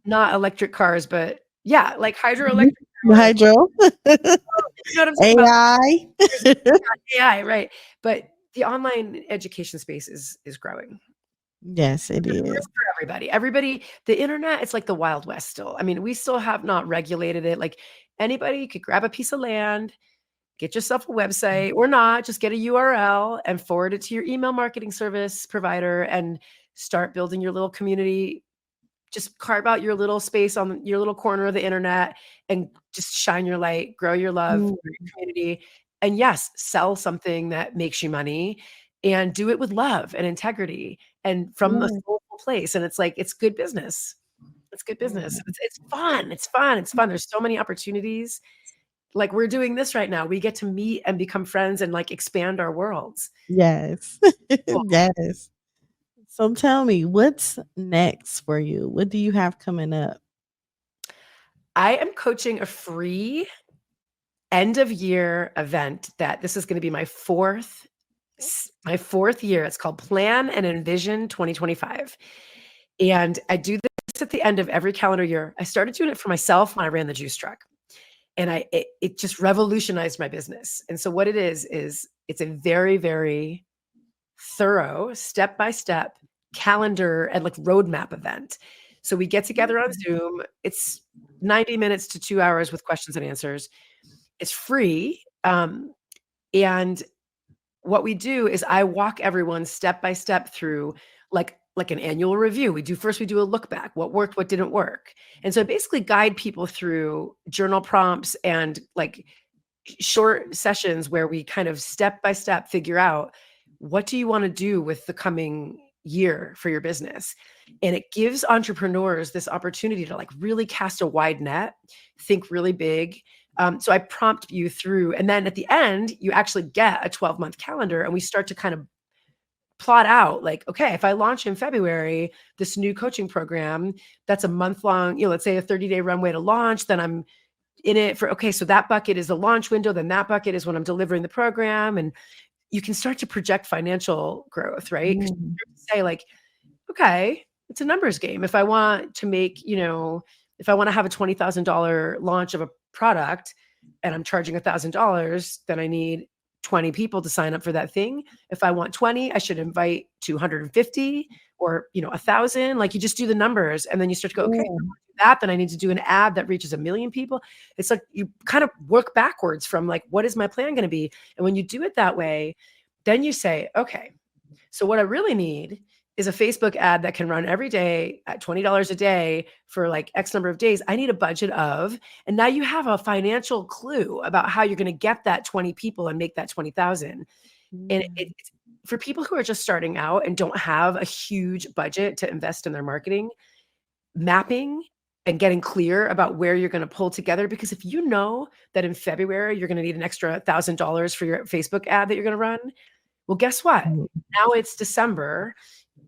not electric cars, but yeah, like hydroelectric. Hydro. You know what I'm saying about AI. AI, right? But the online education space is growing. Yes, it is. For everybody. The internet, it's like the Wild West still. I mean, we still have not regulated it. Like anybody could grab a piece of land, get yourself a website or not, just get a URL and forward it to your email marketing service provider and start building your little community. Just carve out your little space on your little corner of the internet and just shine your light, grow your love for your community. And yes, sell something that makes you money and do it with love and integrity and from a soulful place. And it's like, it's good business. It's good business. It's fun. It's fun. It's fun. There's so many opportunities. Like we're doing this right now. We get to meet and become friends and like expand our worlds. Yes. Yes. So tell me, what's next for you? What do you have coming up? I am coaching a free end of year event that this is going to be my fourth year. It's called Plan and Envision 2025. And I do this at the end of every calendar year. I started doing it for myself when I ran the juice truck. And it just revolutionized my business. And so what it is it's a very, very thorough step-by-step calendar and like roadmap event. So we get together on Zoom. It's 90 minutes to 2 hours with questions and answers. It's free. And what we do is I walk everyone step by step through like an annual review. We do a look back, what worked, what didn't work. And so I basically guide people through journal prompts and like short sessions where we kind of step by step figure out what do you want to do with the coming year for your business. And it gives entrepreneurs this opportunity to like really cast a wide net, think really big. So I prompt you through, and then at the end, you actually get a 12-month calendar and we start to kind of plot out like, okay, if I launch in February, this new coaching program, that's a month long, you know, let's say a 30-day runway to launch, then I'm in it for, okay, so that bucket is the launch window. Then that bucket is when I'm delivering the program. And you can start to project financial growth, right? 'Cause you start to say like, okay, it's a numbers game. If I want to make, if I want to have a $20,000 launch of a product and I'm charging $1,000, then I need 20 people to sign up for that thing. If I want 20, I should invite 250 or, 1,000. Like you just do the numbers and then you start to go, okay, then I need to do an ad that reaches 1 million people. It's like you kind of work backwards from like, what is my plan going to be? And when you do it that way, then you say, okay, so what I really need is a Facebook ad that can run every day at $20 a day for like X number of days. I need a budget of, and now you have a financial clue about how you're going to get that 20 people and make that 20,000. And it's for people who are just starting out and don't have a huge budget to invest in their marketing, mapping and getting clear about where you're going to pull together. Because if you know that in February, you're going to need an extra $1,000 for your Facebook ad that you're going to run, well, guess what? Now it's December.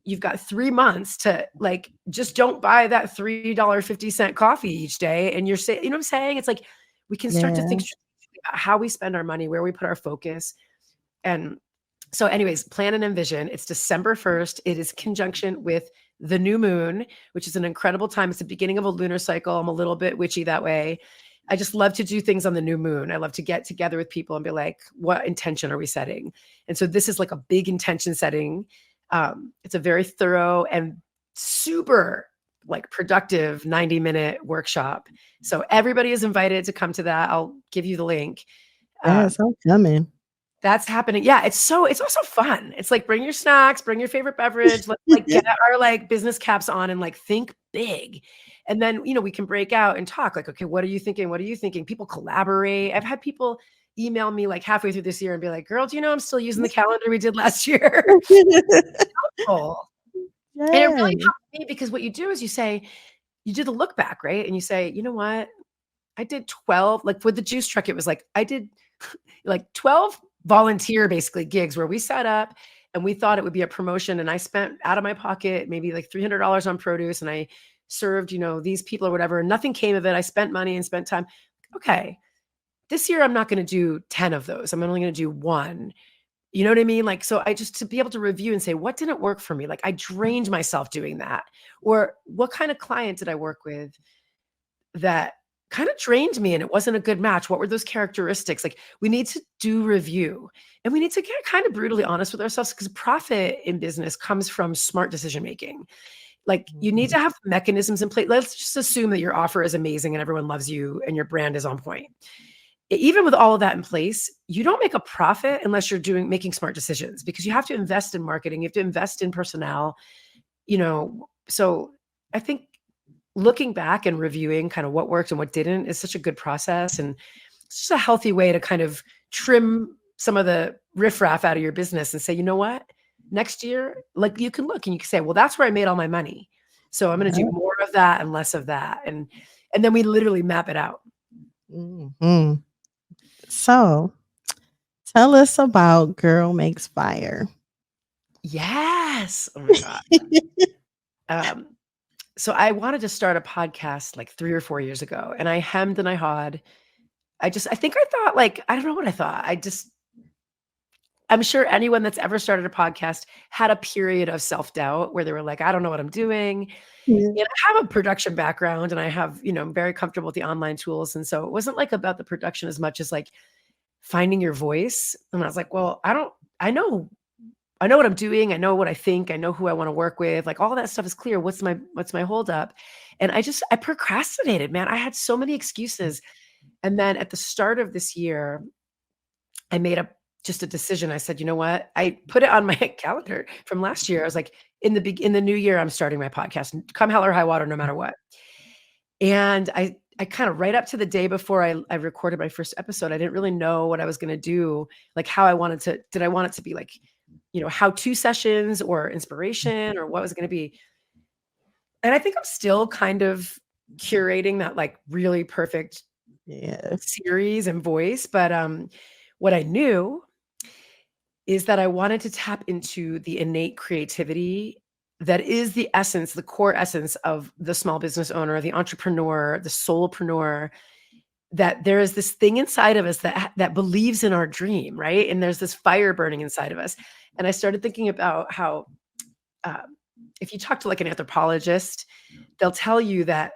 You've got 3 months to like, just don't buy that $3.50 coffee each day. And you're saying, you know what I'm saying? It's like, we can start to think strategically about how we spend our money, where we put our focus. And so anyways, plan and envision. It's December 1st. It is conjunction with the new moon, which is an incredible time. It's the beginning of a lunar cycle. I'm a little bit witchy that way. I just love to do things on the new moon. I love to get together with people and be like, what intention are we setting? And so this is like a big intention setting. It's a very thorough and super like productive 90-minute workshop. So everybody is invited to come to that. I'll give you the link. Yes, I'm coming. That's happening. Yeah. It's also fun. It's like, bring your snacks, bring your favorite beverage. Let's like get our like business caps on and like think big. And then, we can break out and talk like, okay, what are you thinking? What are you thinking? People collaborate. I've had people email me like halfway through this year and be like, girl, do you know I'm still using the calendar we did last year? Helpful. And it really helped me because what you do is you do the look back, right? And you say, you know what? I did 12, like with the juice truck, it was like, I did like 12 volunteer basically gigs where we set up and we thought it would be a promotion. And I spent out of my pocket, maybe like $300 on produce. And I served, these people or whatever, and nothing came of it. I spent money and spent time. Okay. This year, I'm not going to do 10 of those. I'm only going to do 1. You know what I mean? Like, so I just to be able to review and say, what didn't work for me? Like I drained myself doing that. Or what kind of client did I work with that kind of drained me and it wasn't a good match? What were those characteristics? Like we need to do review and we need to get kind of brutally honest with ourselves because profit in business comes from smart decision-making. Like you need to have mechanisms in place. Let's just assume that your offer is amazing and everyone loves you and your brand is on point. Even with all of that in place, you don't make a profit unless you're making smart decisions because you have to invest in marketing. You have to invest in personnel, so I think looking back and reviewing kind of what worked and what didn't is such a good process. And it's just a healthy way to kind of trim some of the riffraff out of your business and say, you know what, next year, like you can look and you can say, well, that's where I made all my money. So I'm going to do more of that and less of that. And then we literally map it out. Mm-hmm. So tell us about Girl Makes Fire. Yes. Oh my God. So I wanted to start a podcast like 3 or 4 years ago and I hemmed and I hawed. I think I thought like, I don't know what I thought. I'm sure anyone that's ever started a podcast had a period of self-doubt where they were like, I don't know what I'm doing. Yeah. And I have a production background and I have, I'm very comfortable with the online tools. And so it wasn't like about the production as much as like finding your voice. And I was like, well, I know what I'm doing. I know what I think. I know who I want to work with. Like all that stuff is clear. What's my holdup? And I procrastinated, man. I had so many excuses. And then at the start of this year, I made just a decision. I said, you know what? I put it on my calendar from last year. I was like, in the new year, I'm starting my podcast, come hell or high water, no matter what. And I kind of right up to the day before I recorded my first episode, I didn't really know what I was going to do, like how I wanted to, did I want it to be like, how-to sessions or inspiration or what was it going to be? And I think I'm still kind of curating that like really perfect series and voice. But what I knew is that I wanted to tap into the innate creativity that is the essence, the core essence of the small business owner, the entrepreneur, the soulpreneur, that there is this thing inside of us that believes in our dream, right? And there's this fire burning inside of us. And I started thinking about how if you talk to like an anthropologist, they'll tell you that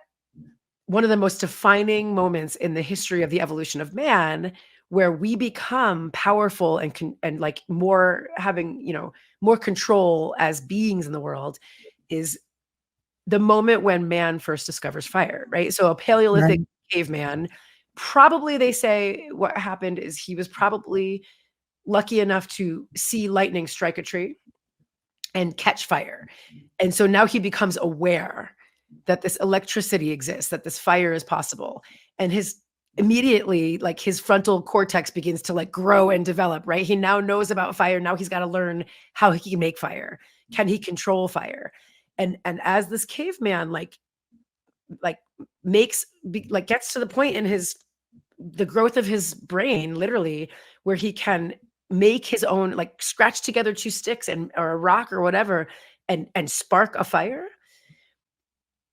one of the most defining moments in the history of the evolution of man, where we become powerful and like more having, more control as beings in the world, is the moment when man first discovers fire, right? So a Paleolithic Right. caveman, probably they say what happened is he was probably lucky enough to see lightning strike a tree and catch fire. And so now he becomes aware that this electricity exists, that this fire is possible. And immediately, like his frontal cortex begins to like grow and develop, right? He now knows about fire. Now he's got to learn how he can make fire. Can he control fire? And as this caveman like gets to the point in the growth of his brain, literally, where he can make his own, like scratch together two sticks or a rock or whatever and spark a fire,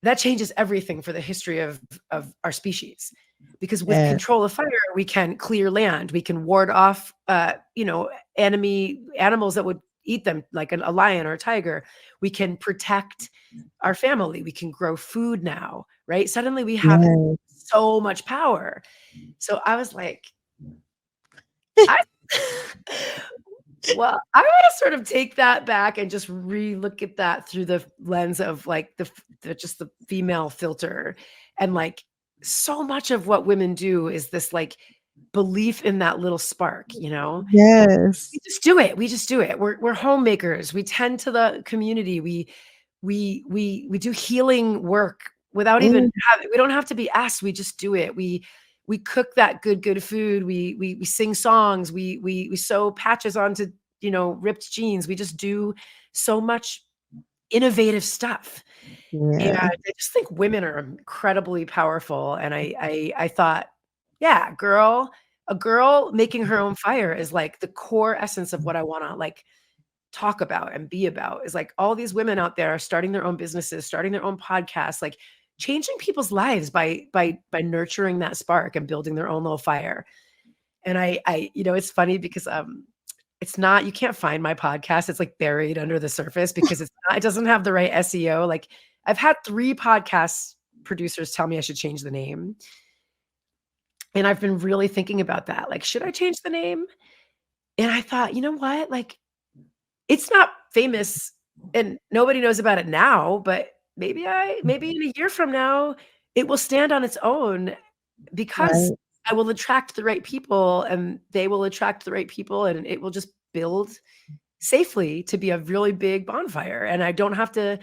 that changes everything for the history of our species. Because with Yes. control of fire, we can clear land, we can ward off enemy animals that would eat them, like a lion or a tiger. We can protect our family, we can grow food now, right? Suddenly we have Yes. so much power. So I was like, I well, I want to sort of take that back and just re-look at that through the lens of like just the female filter. And like so much of what women do is this like belief in that little spark, Yes. we just do it. We just do it. We're homemakers. We tend to the community. We do healing work without even we don't have to be asked. We just do it. We cook that good food. We sing songs. We sew patches onto, ripped jeans. We just do so much innovative stuff. And Yeah. I just think women are incredibly powerful. And I thought, yeah, a girl making her own fire is like the core essence of what I want to like talk about and be about, is like all these women out there starting their own businesses, starting their own podcasts, like changing people's lives by nurturing that spark and building their own little fire. And I it's funny because it's not, you can't find my podcast. It's like buried under the surface because it doesn't have the right SEO. Like I've had 3 podcast producers tell me I should change the name. And I've been really thinking about that. Like, should I change the name? And I thought, you know what? Like, it's not famous and nobody knows about it now, but maybe in a year from now, it will stand on its own because Right. I will attract the right people and they will attract the right people and it will just build safely to be a really big bonfire. And I don't have to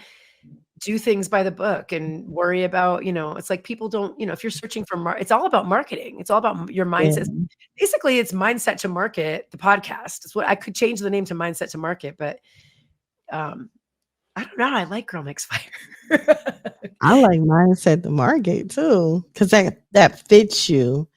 do things by the book and worry about, it's like people don't, if you're searching for, it's all about marketing. It's all about your Yeah. mindset. Basically, it's mindset to market the podcast. It's what I could change the name to mindset to market, but I don't know. I like Girl Makes Fire. I like mindset to market too, because that fits you.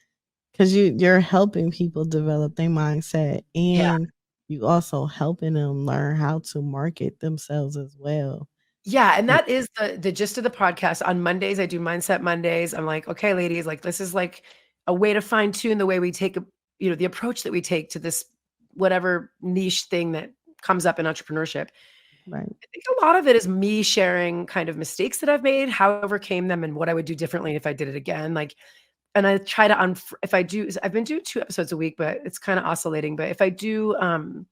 Because you're helping people develop their mindset, Yeah. and you also helping them learn how to market themselves as well. Yeah, and that is the gist of the podcast. On Mondays, I do Mindset Mondays. I'm like, okay, ladies, like this is like a way to fine tune the way we take the approach that we take to this whatever niche thing that comes up in entrepreneurship. Right. I think a lot of it is me sharing kind of mistakes that I've made, how I overcame them, and what I would do differently if I did it again. Like, and I try to I've been doing 2 episodes a week, but it's kind of oscillating. But if I do, I'm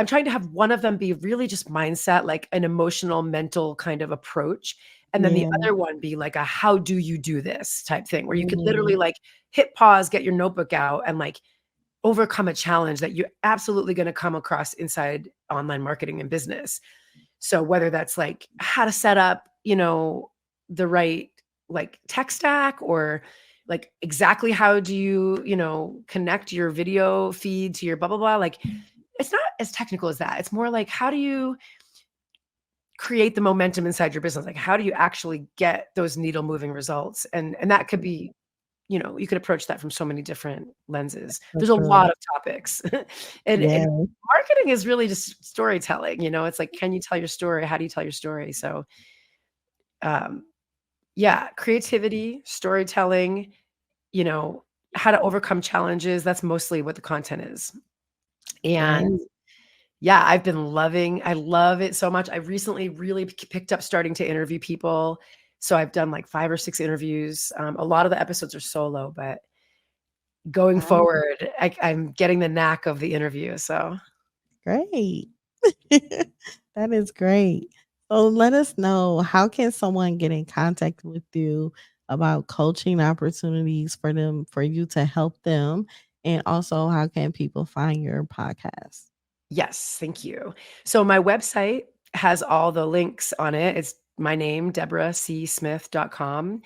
trying to have one of them be really just mindset, like an emotional, mental kind of approach. And then the Yeah. other one be like a how do you do this type thing, where you could literally Mhm. like hit pause, get your notebook out, and like overcome a challenge that you're absolutely going to come across inside online marketing and business. So whether that's like how to set up, the right like tech stack, or like exactly how do you, connect your video feed to your blah, blah, blah. Like it's not as technical as that. It's more like how do you create the momentum inside your business? Like how do you actually get those needle moving results? And that could be, you could approach that from so many different lenses. For There's a sure. lot of topics. and Yeah. marketing is really just storytelling. It's like, can you tell your story? How do you tell your story? So yeah, creativity, storytelling, how to overcome challenges. That's mostly what the content is. Right. And Yeah, I love it so much. I recently really picked up starting to interview people. So I've done like 5 or 6 interviews. A lot of the episodes are solo, but going Wow. forward, I'm getting the knack of the interview. So Great. That is great. So let us know, how can someone get in contact with you about coaching opportunities for you to help them? And also, how can people find your podcast? yes, thank you. So my website has all the links on it. It's my name, deborahcsmith.com.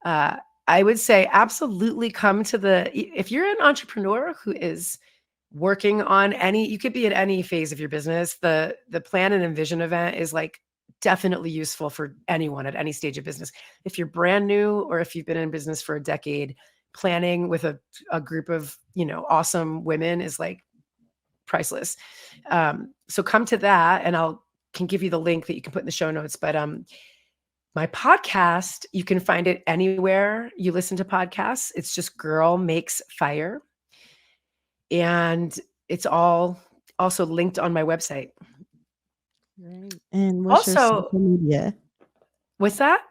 Uh, I would say absolutely come to if you're an entrepreneur who is working on you could be at any phase of your business, the Plan and Envision event is like definitely useful for anyone at any stage of business. If you're brand new or if you've been in business for a decade, planning with a group of, awesome women is like priceless. So come to that and can give you the link that you can put in the show notes. But my podcast, you can find it anywhere you listen to podcasts. It's just Girl Makes Fire. And it's all also linked on my website. Great. And what's your Also, social media? what's that?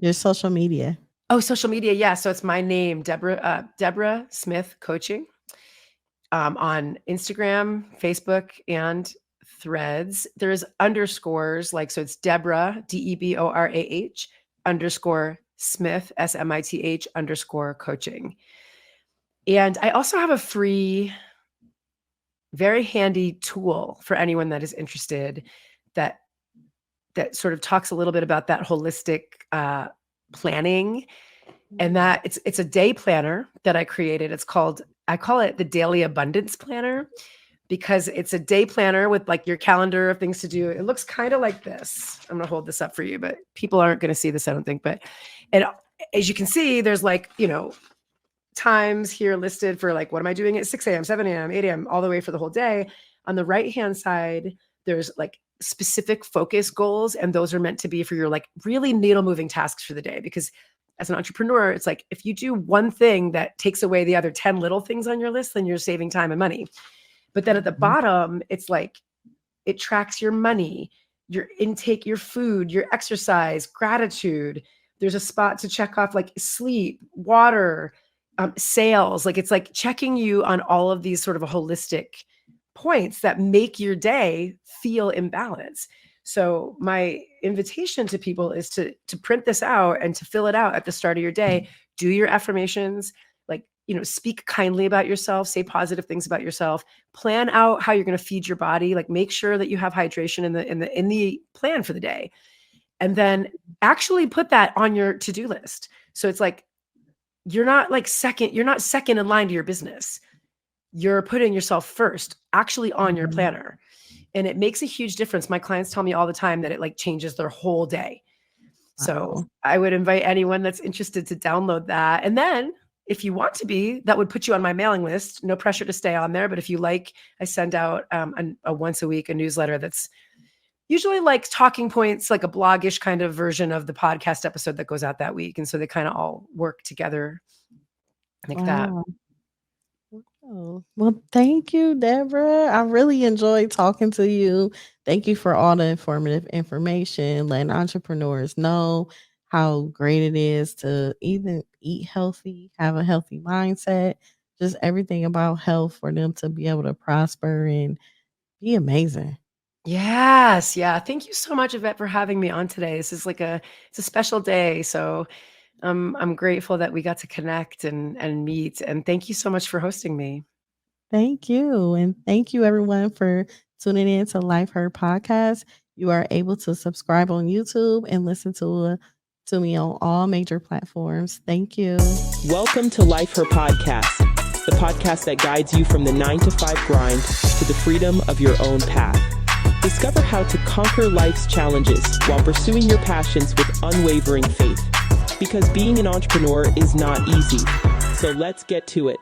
Your social media. Oh, social media. Yeah. So it's my name, Debra Smith Coaching, on Instagram, Facebook, and Threads. There's underscores, so it's Deborah, DEBORAH _ Smith, SMITH _ coaching. And I also have a free, very handy tool for anyone that is interested that sort of talks a little bit about that holistic planning. And that it's a day planner that I created. I call it the Daily Abundance Planner, because it's a day planner with like your calendar of things to do. It looks kind of like this. I'm going to hold this up for you, but people aren't going to see this, I don't think. But as you can see, there's times here listed for what am I doing at 6 a.m., 7 a.m., 8 a.m., all the way for the whole day. On the right-hand side, there's specific focus goals. And those are meant to be for your really needle moving tasks for the day. Because as an entrepreneur, it's if you do one thing that takes away the other 10 little things on your list, then you're saving time and money. But then at the bottom, it's it tracks your money, your intake, your food, your exercise, gratitude. There's a spot to check off sleep, water, sales. It's checking you on all of these sort of holistic points that make your day feel in balance. So my invitation to people is to print this out and to fill it out at the start of your day. Do your affirmations, speak kindly about yourself, say positive things about yourself, plan out how you're going to feed your body, make sure that you have hydration in the plan for the day. And then actually put that on your to-do list. So it's you're not second in line to your business. You're putting yourself first, actually on your planner. And it makes a huge difference. My clients tell me all the time that it changes their whole day. So I would invite anyone that's interested to download that. And then if you want to be, that would put you on my mailing list. No pressure to stay on there. But if you I send out a once a week, a newsletter that's usually talking points, a bloggish kind of version of the podcast episode that goes out that week. And so they kind of all work together like that. Oh, well, thank you, Deborah. I really enjoyed talking to you. Thank you for all the informative information, letting entrepreneurs know how great it is to even eat healthy, have a healthy mindset, just everything about health for them to be able to prosper and be amazing. Yes. Yeah. Thank you so much, Yvette, for having me on today. This is it's a special day. So I'm grateful that we got to connect and meet. And thank you so much for hosting me. Thank you. And thank you, everyone, for tuning in to Life Her Podcast. You are able to subscribe on YouTube and listen to me on all major platforms. Thank you. Welcome to Life Her Podcast, the podcast that guides you from the 9-to-5 grind to the freedom of your own path. Discover how to conquer life's challenges while pursuing your passions with unwavering faith. Because being an entrepreneur is not easy. So let's get to it.